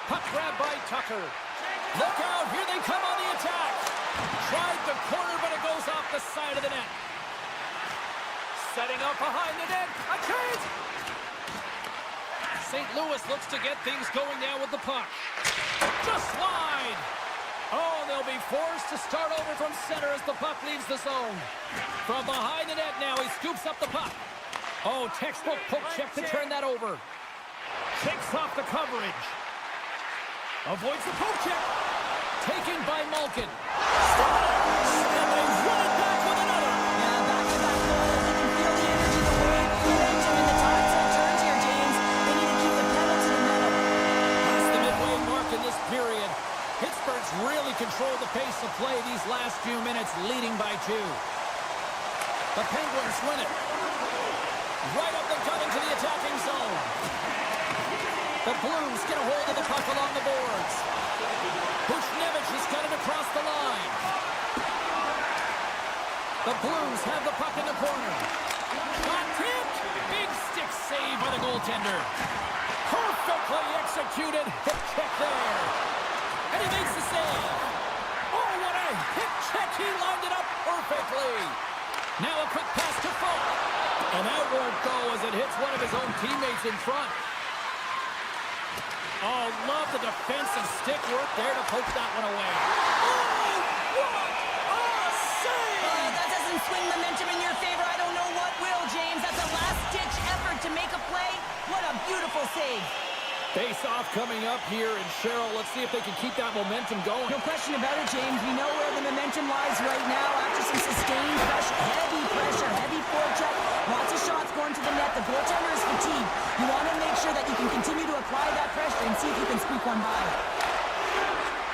Speaker 1: Puck grab by Tucker. Look out, here they come on the attack. Tried the corner, but it goes off the side of the net. Setting up behind the net. A chance! St. Louis looks to get things going now with the puck. Just wide. Oh, they'll be forced to start over from center as the puck leaves the zone. From behind the net now, he scoops up the puck. Oh, textbook poke check to turn that over. Shakes off the coverage. Avoids the poke check. Taken by Malkin. And they run it back with another.
Speaker 2: Yeah, back-to-back goals. You can feel the energy, the weight, the momentum, and the tides that turns here, James. They need to keep the pedal to the metal.
Speaker 1: That's the midway mark in this period. Pittsburgh's really controlled the pace of play these last few minutes, leading by 2. The Penguins win it. Right up the gut into the attacking zone. The Blues get a hold of the puck along the boards. Buchnevich has got it across the line. The Blues have the puck in the corner. Shot tipped. Big stick save by the goaltender. Perfectly executed. Hip check there. And he makes the save. Oh, what a hip check. He lined it up perfectly. Now a quick pass to Falk. And that won't go as it hits one of his own teammates in front. Oh, love the defensive stick work there to poke that one away. Oh, what a save!
Speaker 2: That doesn't swing momentum in your favor. I don't know what will, James. That's a last-ditch effort to make a play. What a beautiful save.
Speaker 1: Face-off coming up here, and Cheryl, let's see if they can keep that momentum going.
Speaker 2: No question about it, James. We know where the momentum lies right now after some sustained pressure, heavy forecheck, lots of shots going to the net. The goaltender is fatigued. You want to make sure that you can continue to apply that pressure and see if you can squeak one by.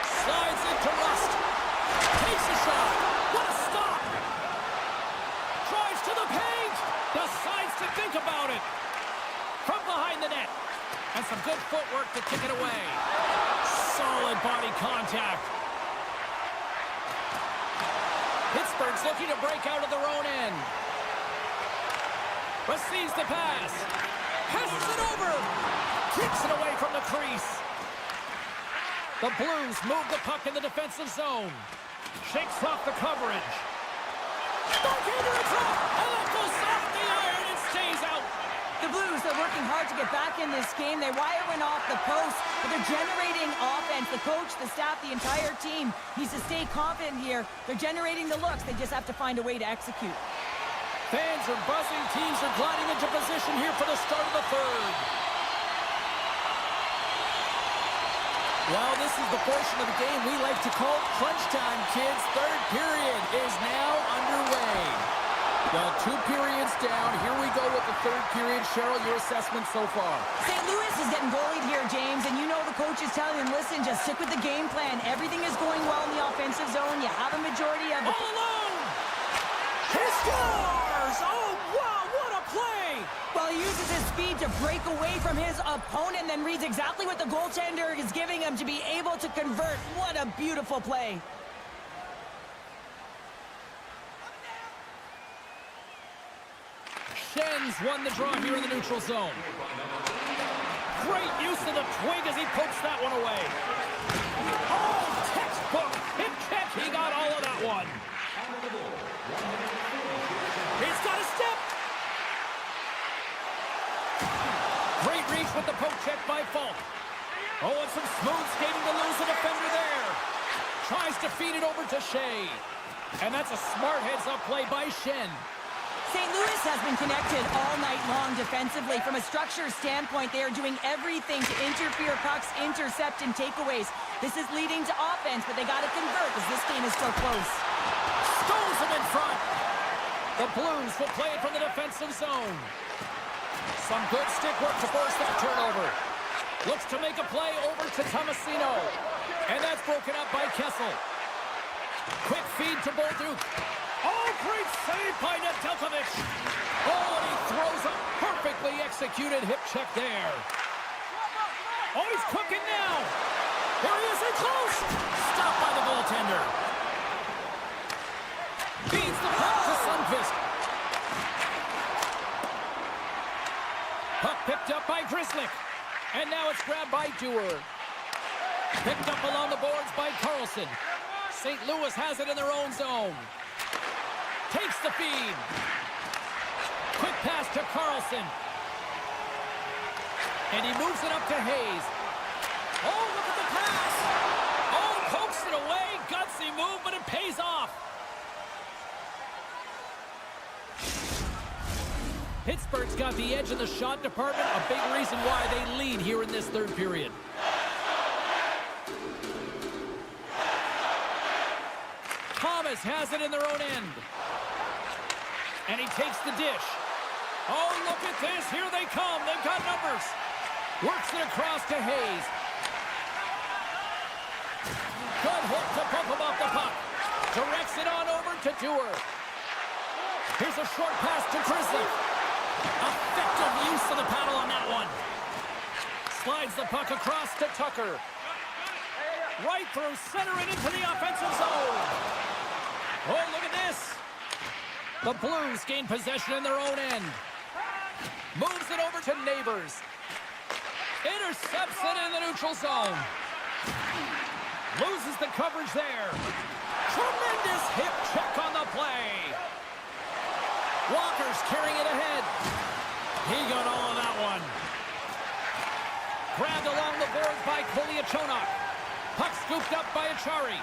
Speaker 1: Slides into Rust. Takes a shot. What a stop! Drives to the paint. Decides to think about it. From behind the net. And some good footwork to kick it away. Solid body contact. Pittsburgh's looking to break out of their own end. Receives the pass. Passes it over. Kicks it away from the crease. The Blues move the puck in the defensive zone. Shakes off the coverage. Goaltender in front. Oh, that goes off the iron and stays out.
Speaker 2: The Blues are working hard to get back in this game. They wire one off the post, but they're generating offense. The coach, the staff, the entire team needs to stay confident here. They're generating the looks. They just have to find a way to execute.
Speaker 1: Fans are buzzing. Teams are gliding into position here for the start of the third. Well, this is the portion of the game we like to call crunch time, kids. Third period is now underway. Well, 2 periods down. Here we go with the third period. Cheryl, your assessment so far?
Speaker 2: St. Louis is getting goalied here, James, and you know the coach is telling them, listen, just stick with the game plan. Everything is going well in the offensive zone. You have a majority of the...
Speaker 1: All alone! He scores! Oh, wow, what a play!
Speaker 2: Well, he uses his speed to break away from his opponent and then reads exactly what the goaltender is giving him to be able to convert. What a beautiful play.
Speaker 1: Schen's won the draw here in the neutral zone. Great use of the twig as he pokes that one away. Oh, textbook hip check. He got all of that one. He's got a step. Great reach with the poke check by Falk. Oh, and some smooth skating to lose the defender there. Tries to feed it over to Shea. And that's a smart heads-up play by Schenn.
Speaker 2: St. Louis has been connected all night long defensively. From a structure standpoint, they are doing everything to interfere pucks, intercept, and takeaways. This is leading to offense, but they got to convert as this game is still close.
Speaker 1: Stones him in front. The Blues will play it from the defensive zone. Some good stick work to force that turnover. Looks to make a play over to Tomasino. And that's broken up by Kessel. Quick feed to Bolduc. Oh, great save by Nedeljkovic. Oh, and he throws a perfectly executed hip check there. Oh, he's cooking now. Here he is in close. Stopped by the goaltender. Feeds the puck to Sundqvist. Puck picked up by Grzelcyk. And now it's grabbed by Dewar. Picked up along the boards by Carlson. St. Louis has it in their own zone. Takes the feed. Quick pass to Carlson. And he moves it up to Hayes. Oh, look at the pass. Oh, pokes it away. Gutsy move, but it pays off. Pittsburgh's got the edge in the shot department. A big reason why they lead here in this third period. Thomas has it in their own end. And he takes the dish. Oh, look at this. Here they come. They've got numbers. Works it across to Hayes. Good hook to bump him off the puck. Directs it on over to Dewar. Here's a short pass to Grzelcyk. Effective use of the paddle on that one. Slides the puck across to Tucker. Right through center and into the offensive zone. Oh, look at this. The Blues gain possession in their own end. Moves it over to Neighbors. Intercepts it in the neutral zone. Loses the coverage there. Tremendous hip check on the play. Walker's carrying it ahead. He got all of that one. Grabbed along the boards by Kolyachonok. Puck scooped up by Achari.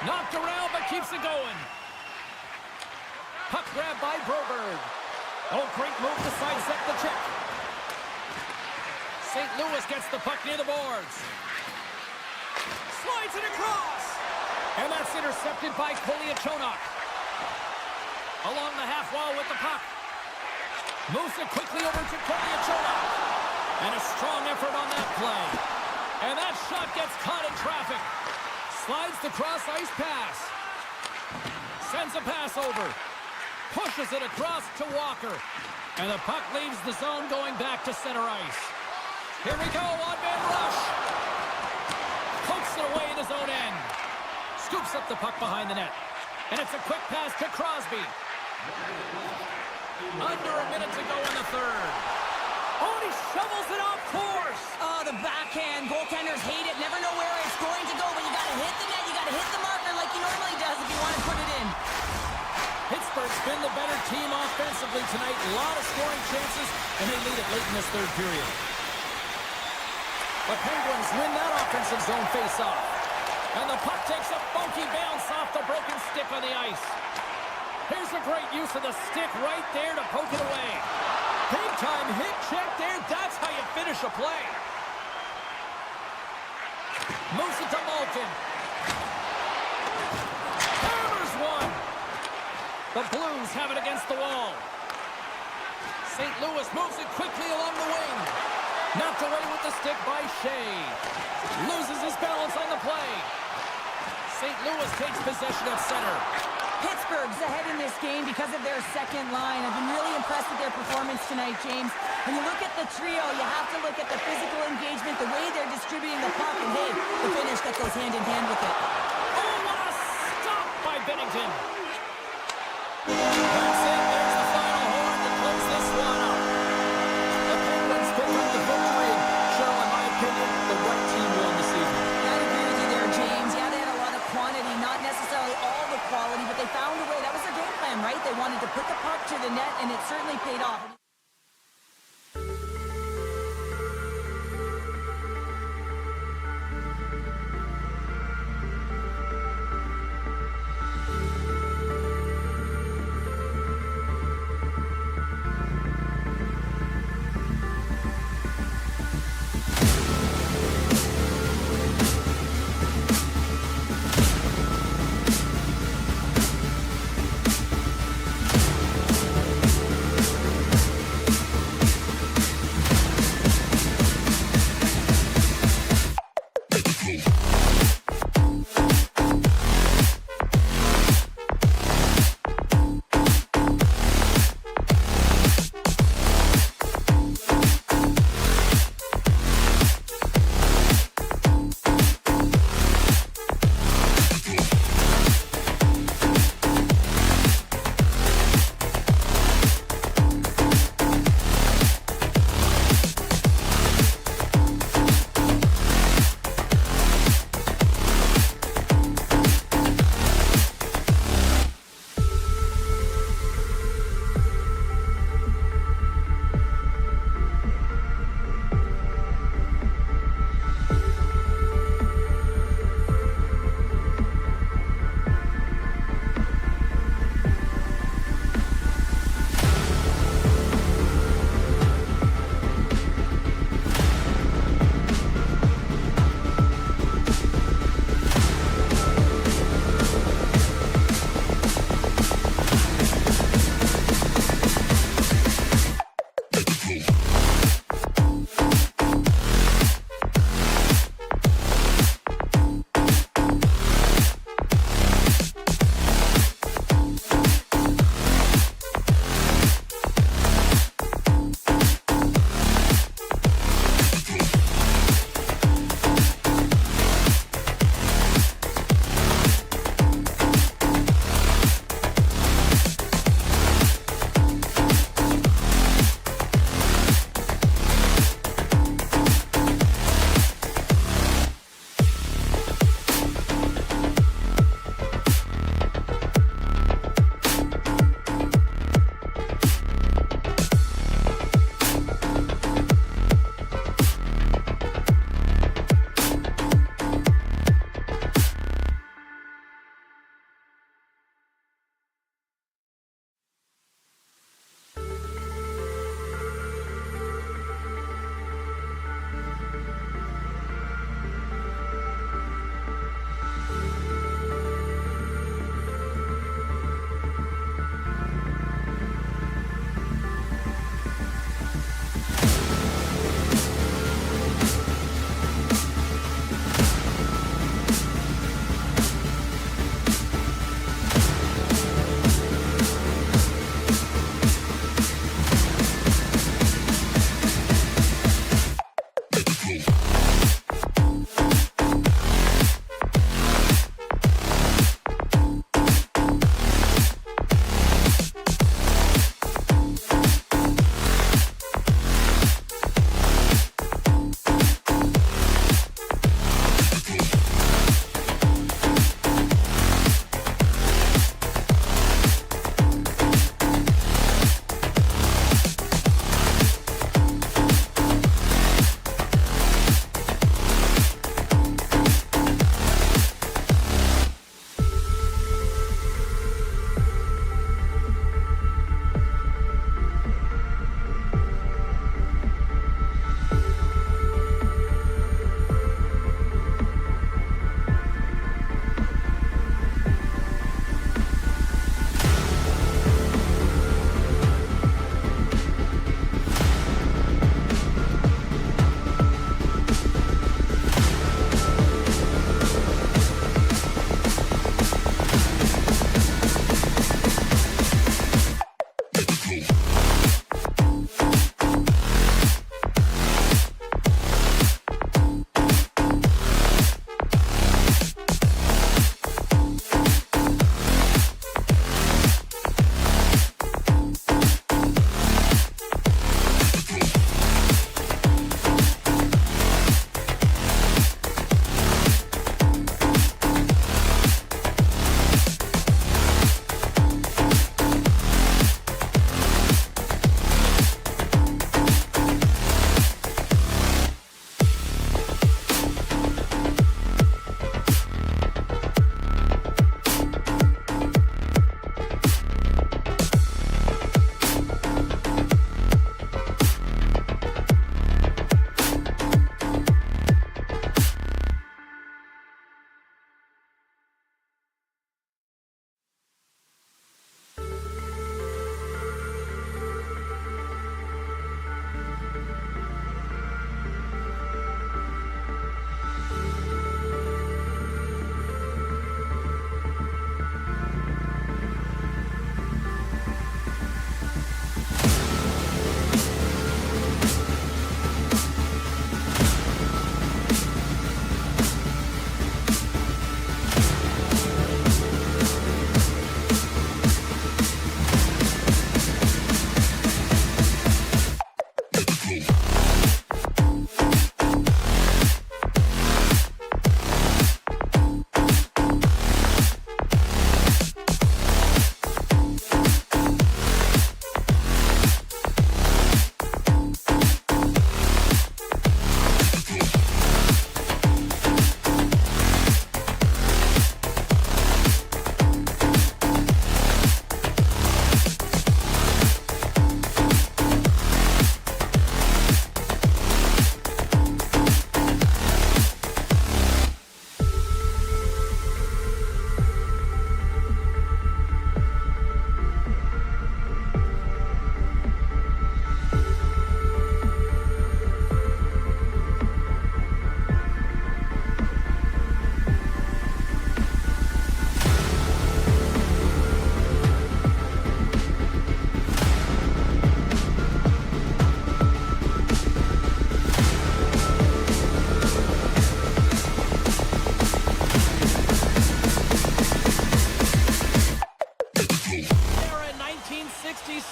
Speaker 1: Knocked around but keeps it going. Puck grabbed by Broberg. Oh, great move to sidestep the check. St. Louis gets the puck near the boards. Slides it across. And that's intercepted by Kolyachonok. Along the half wall with the puck. Moves it quickly over to Kolyachonok. And a strong effort on that play. And that shot gets caught in traffic. Slides the cross-ice pass. Sends a pass over. Pushes it across to Walker. And the puck leaves the zone going back to center ice. Here we go, on-man rush. Pokes it away in his own end. Scoops up the puck behind the net. And it's a quick pass to Crosby. Under a minute to go in the third. Oh, and he shovels it off course.
Speaker 2: Oh, the backhand. Goaltenders hate it. Never know where it's going to go, but you got to hit the net. You got to hit the marker like he normally does if you want to put it in.
Speaker 1: Pittsburgh's been the better team offensively tonight. A lot of scoring chances, and they lead it late in this third period. The Penguins win that offensive zone face-off. And the puck takes a funky bounce off the broken stick on the ice. Here's a great use of the stick right there to poke it away. Big-time hit check there. That's how you finish a play. Moves it to Malkin. Hammers one. The Blues have it against the wall. St. Louis moves it quickly along the wing. Knocked away with the stick by Shea. Loses his balance on the play. St. Louis takes possession of center.
Speaker 2: Pittsburgh's ahead in this game because of their second line. I've been really impressed with their performance tonight, James. When you look at the trio, you have to look at the physical engagement, the way they're distributing the puck, and hey, the finish that goes hand in hand with it.
Speaker 1: Oh, what a stop by Bennington. That's it. There's the final horn to close this one up. The Penguins pick up the victory. Cheryl, in my opinion, the right team won this evening.
Speaker 2: I agree with you there, James. Yeah, they had a lot of quantity, not necessarily all the quality, but they found a way. That was their game plan, right? They wanted to put the puck to the net, and it certainly paid off.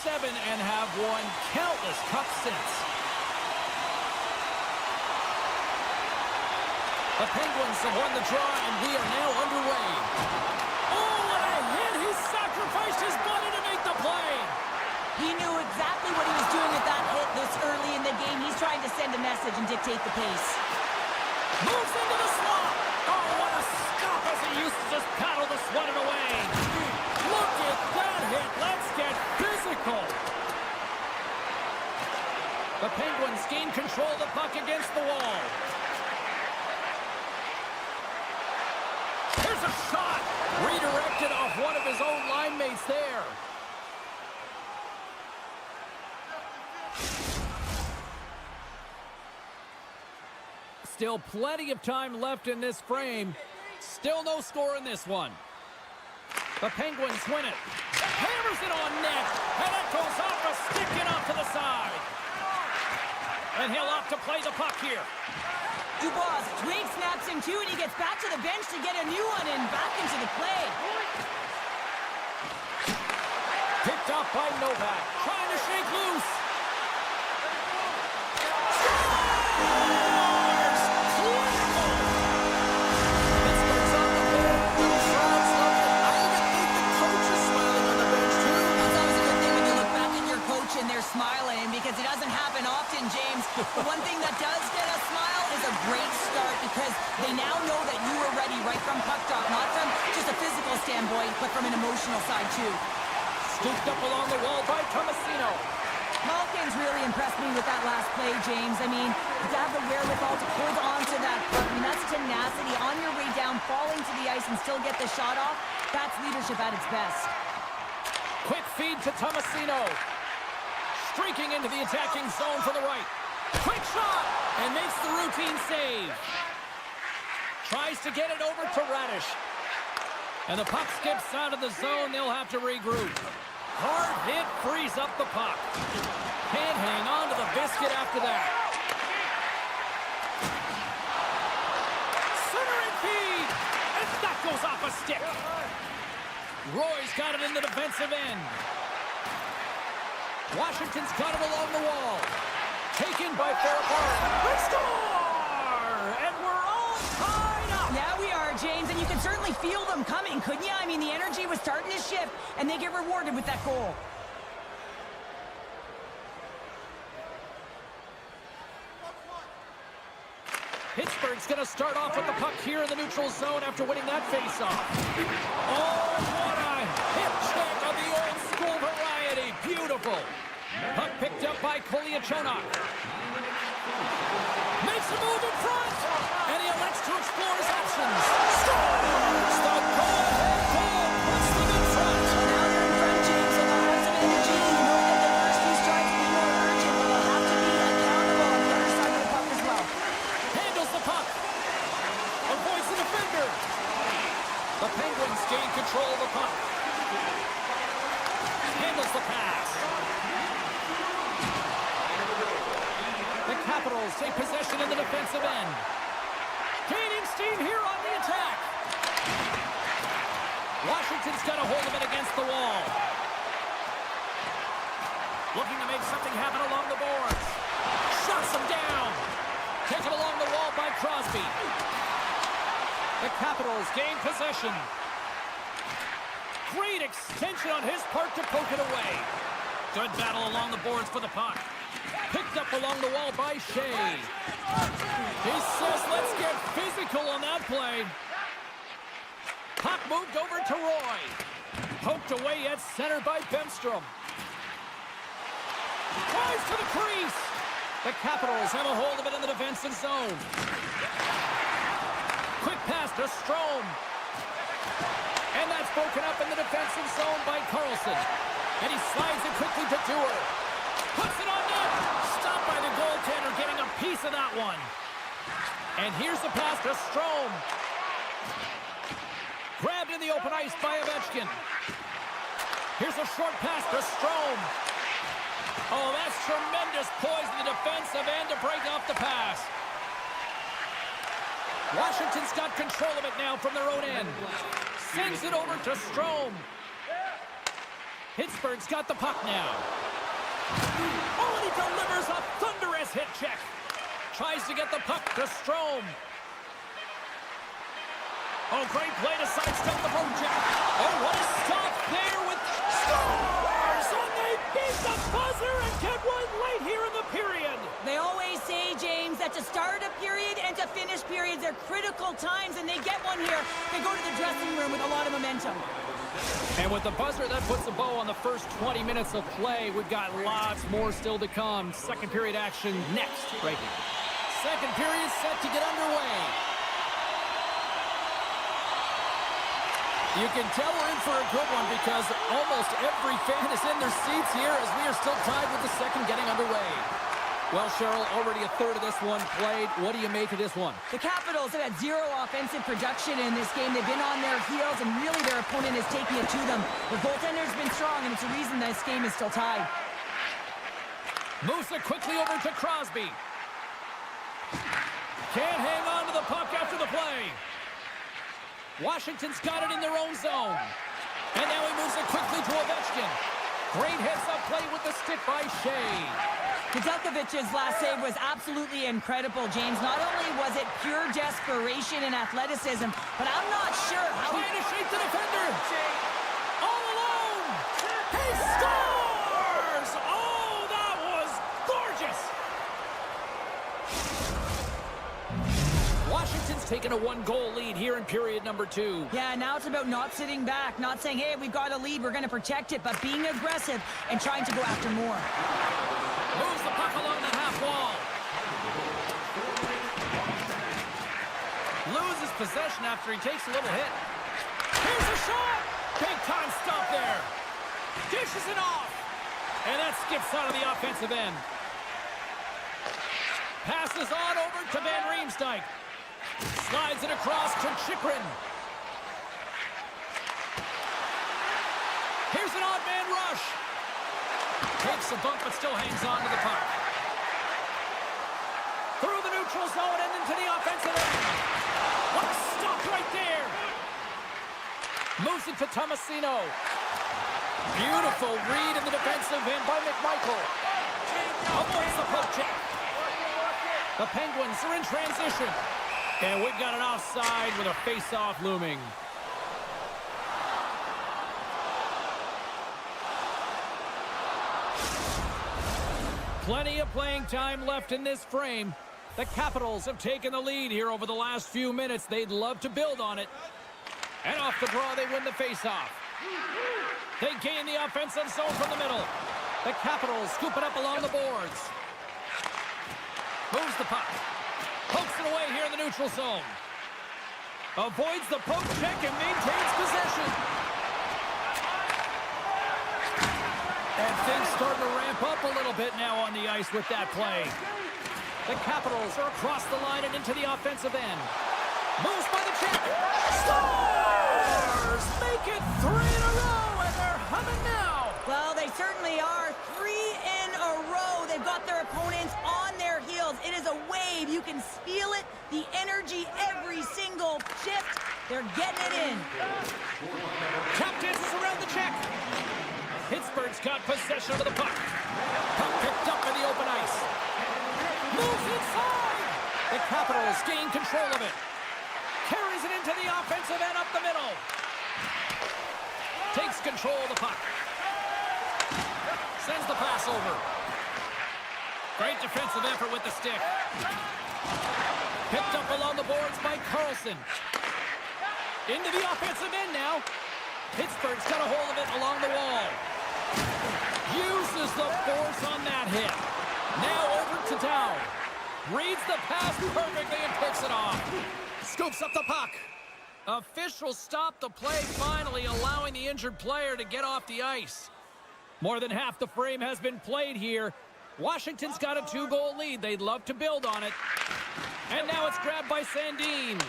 Speaker 1: 7 and have won countless cups since. The Penguins have won the draw, and we are now underway. Oh, what a hit! He sacrificed his body to make the play.
Speaker 2: He knew exactly what he was doing with that hit this early in the game. He's trying to send a message and dictate the pace.
Speaker 1: Moves into the slot. Oh, what a stop as he used to just paddle the sweat away. Look at that hit. Let's get physical. The Penguins gain control of the puck against the wall. Here's a shot. Redirected off one of his own line mates there. Still plenty of time left in this frame. Still no score in this one. The Penguins win it. Hammers it on net. And it goes off a stick and off to the side. And he'll opt to play the puck here.
Speaker 2: Dubois, Wade snaps in two, and he gets back to the bench to get a new one and back into the play.
Speaker 1: Picked up by Novak. Trying to shake loose.
Speaker 2: And they're smiling because it doesn't happen often, James. The one thing that does get a smile is a great start because they now know that you were ready right from puck drop, not from just a physical standpoint, but from an emotional side too.
Speaker 1: Scooped up along the wall by Tomasino.
Speaker 2: Malkin's really impressed me with that last play, James. I mean, to have the wherewithal to hold on to that puck, I mean, that's tenacity on your way down, falling to the ice and still get the shot off. That's leadership at its best.
Speaker 1: Quick feed to Tomasino. Streaking into the attacking zone for the right. Quick shot! And makes the routine save. Tries to get it over to Radish. And the puck skips out of the zone. They'll have to regroup. Hard hit frees up the puck. Can't hang on to the biscuit after that. Centering feed! And that goes off a stick. Roy's got it in the defensive end. Washington's got it along the wall. Taken by Farabari. They score! And we're all tied up.
Speaker 2: Yeah, we are, James, and you can certainly feel them coming, couldn't you? I mean, the energy was starting to shift, and they get rewarded with that goal.
Speaker 1: Pittsburgh's going to start off with the puck here in the neutral zone after winning that faceoff. Oh, what a hip check of the old school variety. Beautiful. Puck picked up by Koliachonok. Makes a move in front. And he elects to explore his options. Scores! The go-ahead goal puts them in front.
Speaker 2: Now they're in front, James, and they'll have some energy. You know that the first two strikes will be more urgent, but they'll have to be accountable on the other side of the puck as well.
Speaker 1: Handles the puck. Avoids the defender. The Penguins gain control of the puck. Handles the pass. The Capitals take possession in the defensive end. Gaining steam here on the attack. Washington's got a hold of it against the wall. Looking to make something happen along the boards. Shuts him down. Taken along the wall by Crosby. The Capitals gain possession. Great extension on his part to poke it away. Good battle along the boards for the puck. Picked up along the wall by Shea. He says, let's get physical on that play. Puck moved over to Roy. Poked away at center by Bemstrom. Drives to the crease. The Capitals have a hold of it in the defensive zone. Quick pass to Strome. And that's broken up in the defensive zone by Carlson. And he slides it quickly to Dewar. Puts it on net. Stopped by the goaltender, getting a piece of that one. And here's the pass to Strome. Grabbed in the open ice by Ovechkin. Here's a short pass to Strome. Oh, that's tremendous poise in the defensive end to break off the pass. Washington's got control of it now from their own end. Sends it over to Strome. Pittsburgh's got the puck now. Oh, and he delivers a thunderous hit check. Tries to get the puck to Strome. Oh, great play to sidestep the poke check. Oh, what a stop there with scores! And they beat the buzzer and get one late here in the period.
Speaker 2: They always say, James, that to start a period and to finish periods are critical times, and they get one here. They go to the dressing room with a lot of momentum.
Speaker 1: And with the buzzer, that puts a bow on the first 20 minutes of play. We've got lots more still to come. Second period action next, right here. Second period set to get underway. You can tell we're in for a good one because almost every fan is in their seats here as we are still tied with the second getting underway. Well, Cheryl, already a third of this one played. What do you make of this one?
Speaker 2: The Capitals have had zero offensive production in this game. They've been on their heels, and really their opponent is taking it to them. The goaltender's been strong, and it's a reason this game is still tied.
Speaker 1: Moves it quickly over to Crosby. Can't hang on to the puck after the play. Washington's got it in their own zone. And now he moves it quickly to Ovechkin. Great heads-up play with the stick by Shea.
Speaker 2: Nedeljkovic's last save was absolutely incredible, James. Not only was it pure desperation and athleticism, but I'm not sure how
Speaker 1: trying to shake the defender. All alone. He scores! Oh, that was gorgeous. Washington's taken a one-goal lead here in period number 2.
Speaker 2: Yeah, now it's about not sitting back, not saying, hey, we've got a lead, we're going to protect it, but being aggressive and trying to go after more.
Speaker 1: Moves the puck along the half wall. Loses possession after he takes a little hit. Here's a shot! Big time stop there. Dishes it off. And that skips out of the offensive end. Passes on over to Van Riemsdyk. Slides it across to Chychrun. Here's an odd man rush. Takes a bump, but still hangs on to the puck. Through the neutral zone and into the offensive end. What a stop right there. Moves it to Tomasino. Beautiful read in the defensive end by McMichael. Avoids the poke check. The Penguins are in transition. And we've got an offside with a face-off looming. Plenty of playing time left in this frame. The Capitals have taken the lead here over the last few minutes. They'd love to build on it. And off the draw, they win the faceoff. They gain the offensive zone from the middle. The Capitals scoop it up along the boards. Moves the puck. Pokes it away here in the neutral zone. Avoids the poke check and maintains possession. And things starting to ramp up a little bit now on the ice with that play. The Capitals are across the line and into the offensive end. Moves by the check. Scores! Make it 3 in a row, and they're humming now.
Speaker 2: Well, they certainly are. 3 in a row. They've got their opponents on their heels. It is a wave. You can feel it. The energy every single shift. They're getting it in.
Speaker 1: Tap dances around the check. Pittsburgh's got possession of the puck. Puck picked up in the open ice. Moves inside. The Capitals gain control of it. Carries it into the offensive end up the middle. Takes control of the puck. Sends the pass over. Great defensive effort with the stick. Picked up along the boards by Carlson. Into the offensive end now. Pittsburgh's got a hold of it along the wall. Uses the force on that hit. Now over to Dow. Reads the pass perfectly and picks it off. Scoops up the puck. Officials stop the play finally, allowing the injured player to get off the ice. More than half the frame has been played here. Washington's got a 2-goal lead. They'd love to build on it. And now it's grabbed by Sandin.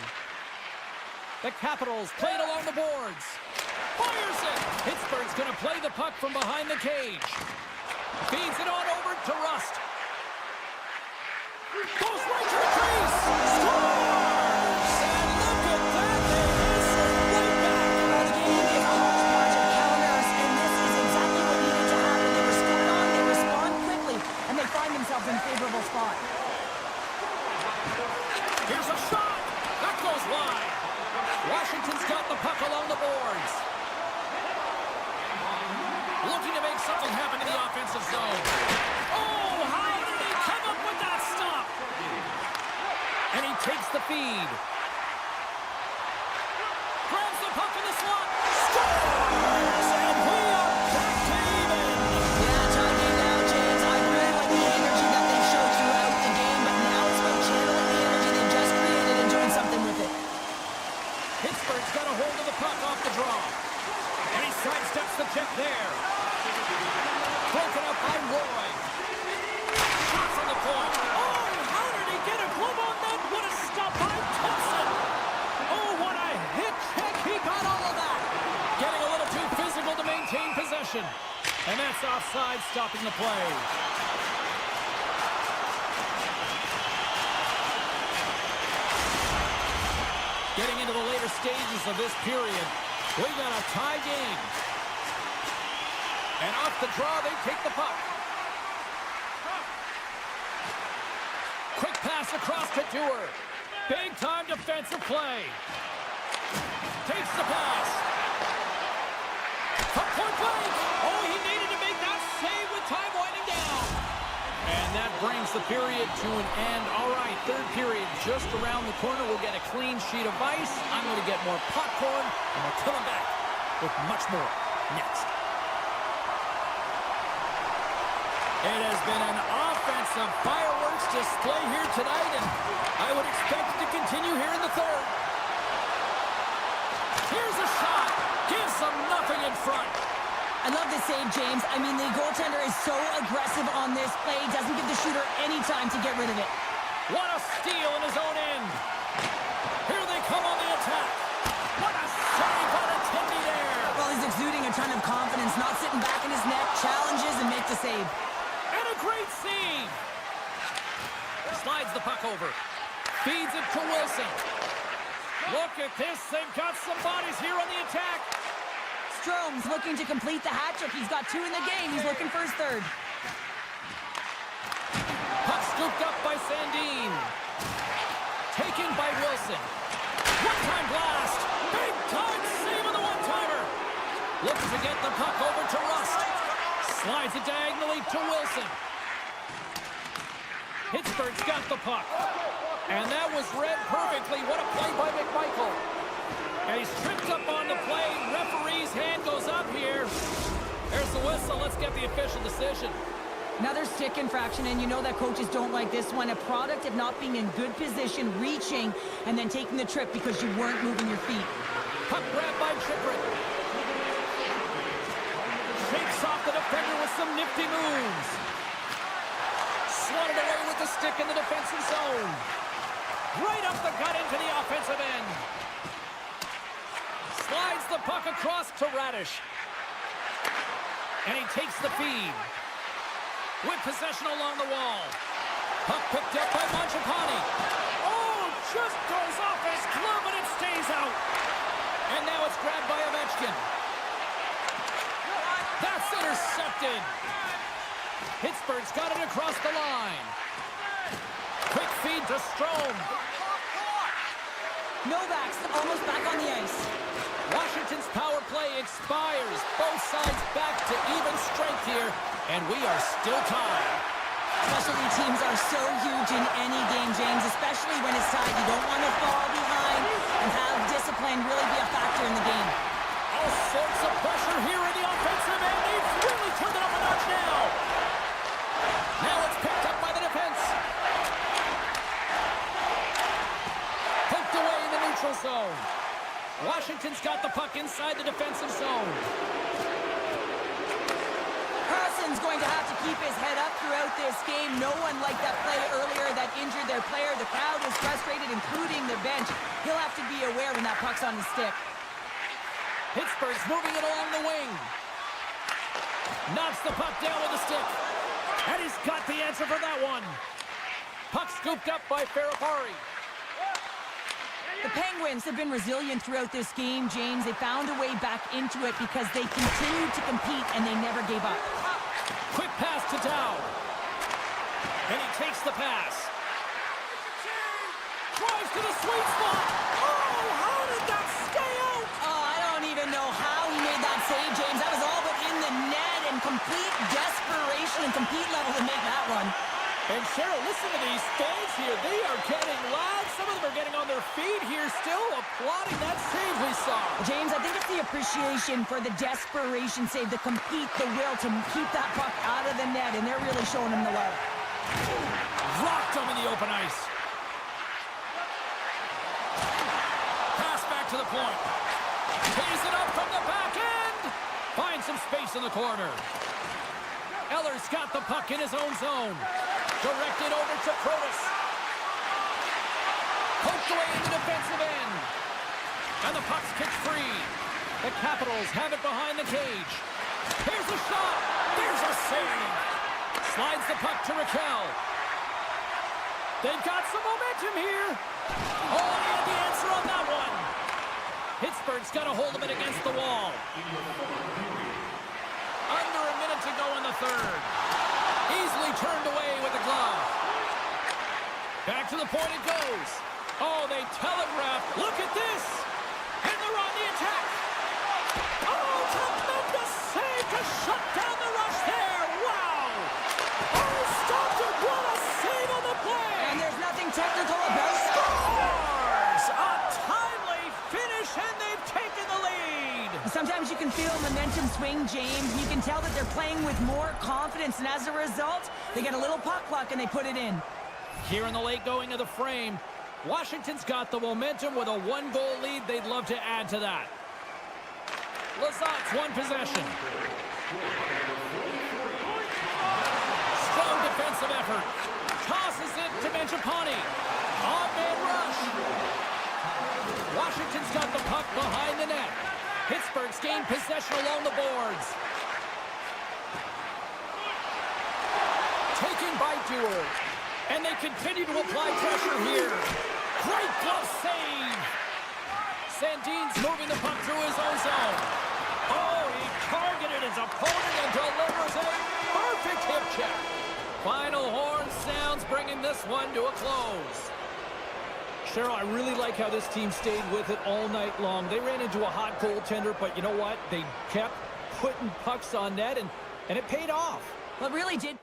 Speaker 1: The Capitals played along the boards. Fires it! Pittsburgh's going to play the puck from behind the cage. Feeds it on over to Rust. Goes right to the crease! Scores! And look at that! They miss it right back!
Speaker 2: The game is a hodgepodge of counters, and this is exactly
Speaker 1: Looking to make something happen in the offensive zone. Oh, how did he come up with that stop? And he takes the feed. Grabs the puck in the slot. Scores! And we are back to even.
Speaker 2: Yeah, tie game now, James. I really like the energy that they showed throughout the game, but now it's about channeling the energy they just created and doing something with it.
Speaker 1: Pittsburgh's got a hold of the puck off the draw. And he sidesteps the check there. Broken up by Roy. Shots on the point. Oh, how did he get a glove on that? What a stop by Thompson. Oh, what a hit check. He got all of that. Getting a little too physical to maintain possession. And that's offside, stopping the play. Getting into the later stages of this period, we got a tie game. And off the draw, they take the puck. Quick pass across to Dewar. Big-time defensive play. Takes the pass. From point blank. Oh, he needed to make that save with time winding down. And that brings the period to an end. All right, third period just around the corner. We'll get a clean sheet of ice. I'm going to get more popcorn, and we'll come back with much more next. It has been an offensive fireworks display here tonight, and I would expect it to continue here in the third. Here's a shot. Gives them nothing in front.
Speaker 2: I love the save, James. I mean, the goaltender is so aggressive on this play. Doesn't give the shooter any time to get rid of it.
Speaker 1: What a steal in his own end. Here they come on the attack. What a save by the Tindy there.
Speaker 2: Well, he's exuding a ton of confidence, not sitting back in his net, challenges and makes the save.
Speaker 1: And a great save. Slides the puck over. Feeds it to Wilson. Look at this. They've got some bodies here on the attack.
Speaker 2: Strome's looking to complete the hat trick. He's got 2 in the game. He's looking for his third.
Speaker 1: Puck scooped up by Sandin. Taken by Wilson. One-time blast. Big-time save on the one-timer. Looking to get the puck over to Rust. Slides it diagonally to Wilson. Pittsburgh's got the puck. And that was read perfectly. What a play by McMichael. And he's tripped up on the play. Referee's hand goes up here. There's the whistle. Let's get the official decision.
Speaker 2: Another stick infraction, and you know that coaches don't like this one. A product of not being in good position, reaching, and then taking the trip because you weren't moving your feet.
Speaker 1: Puck grab by Chipper. Shakes off the defender with some nifty moves. Swatted away with the stick in the defensive zone. Right up the gut into the offensive end. Slides the puck across to Radish. And he takes the feed. With possession along the wall. Puck picked up by Mangiapane. Oh, just goes off his glove and it stays out. And now it's grabbed by Ovechkin. That's intercepted. Pittsburgh's got it across the line. Quick feed to Strome.
Speaker 2: Novak's almost back on the ice.
Speaker 1: Washington's power play expires. Both sides back to even strength here, and we are still tied.
Speaker 2: Specialty teams are so huge in any game, James, especially when it's tied. You don't want to fall behind and have discipline really be a factor in the game.
Speaker 1: All sorts of pressure here in the offensive end. They've really turned it up a notch now. Now it's picked up by the defense. Poked away in the neutral zone. Washington's got the puck inside the defensive zone.
Speaker 2: Carlson's going to have to keep his head up throughout this game. No one liked that play earlier that injured their player. The crowd is frustrated, including the bench. He'll have to be aware when that puck's on his stick.
Speaker 1: Pittsburgh's moving it along the wing. Knocks the puck down with a stick. And he's got the answer for that one. Puck scooped up by Ferrapari.
Speaker 2: The Penguins have been resilient throughout this game, James. They found a way back into it because they continued to compete and they never gave up.
Speaker 1: Quick pass to Dow. And he takes the pass. Drives to the sweet spot. Oh, how did that stay out?
Speaker 2: Oh, I don't even know how he made that save, James. That was all but in the net. complete desperation and compete level to make that one.
Speaker 1: And Cheryl, listen to these fans here. They are getting loud. Some of them are getting on their feet here, still applauding that save we saw.
Speaker 2: James, I think it's the appreciation for the desperation save, the compete, the will to keep that puck out of the net, and they're really showing him the love.
Speaker 1: Rocked him in the open ice. Pass back to the point. Tees it up from the back end. Finds some space in the corner. Eller's got the puck in his own zone. Directed over to Protas. Poked away in the defensive end. And the puck's kicked free. The Capitals have it behind the cage. Here's a shot. There's a save. Slides the puck to Raquel. They've got some momentum here. Oh, he had the answer on that one. Pittsburgh's got a hold of it against the wall. Under a minute to go in the third. Easily turned away with the glove. Back to the point it goes. Oh, they telegraphed. Look at this. And they're on the attack. Oh, tremendous save to shut down the rush there. Wow. Oh, stopped it. What a save on the play.
Speaker 2: And there's nothing technical about that.
Speaker 1: Scores! A timely finish, and they've taken the lead.
Speaker 2: Sometimes you can feel momentum swing, James. You can tell that they're playing with more confidence, and as a result, they get a little puck luck and they put it in.
Speaker 1: Here in the late going of the frame, Washington's got the momentum with a one-goal lead. They'd love to add to that. Lazat's one possession. Strong defensive effort. Tosses it to Mangiapane. On-man rush. Washington's got the puck behind the net. Pittsburgh's gained possession along the boards. Taken by Dewar. And they continue to apply pressure here. Great glove save. Sandin's moving the puck through his own zone. Oh, he targeted his opponent and delivers a perfect hip check. Final horn sounds, bringing this one to a close. Cheryl, I really like how this team stayed with it all night long. They ran into a hot goaltender, but you know what? They kept putting pucks on net, and it paid off.
Speaker 2: Well, it really did.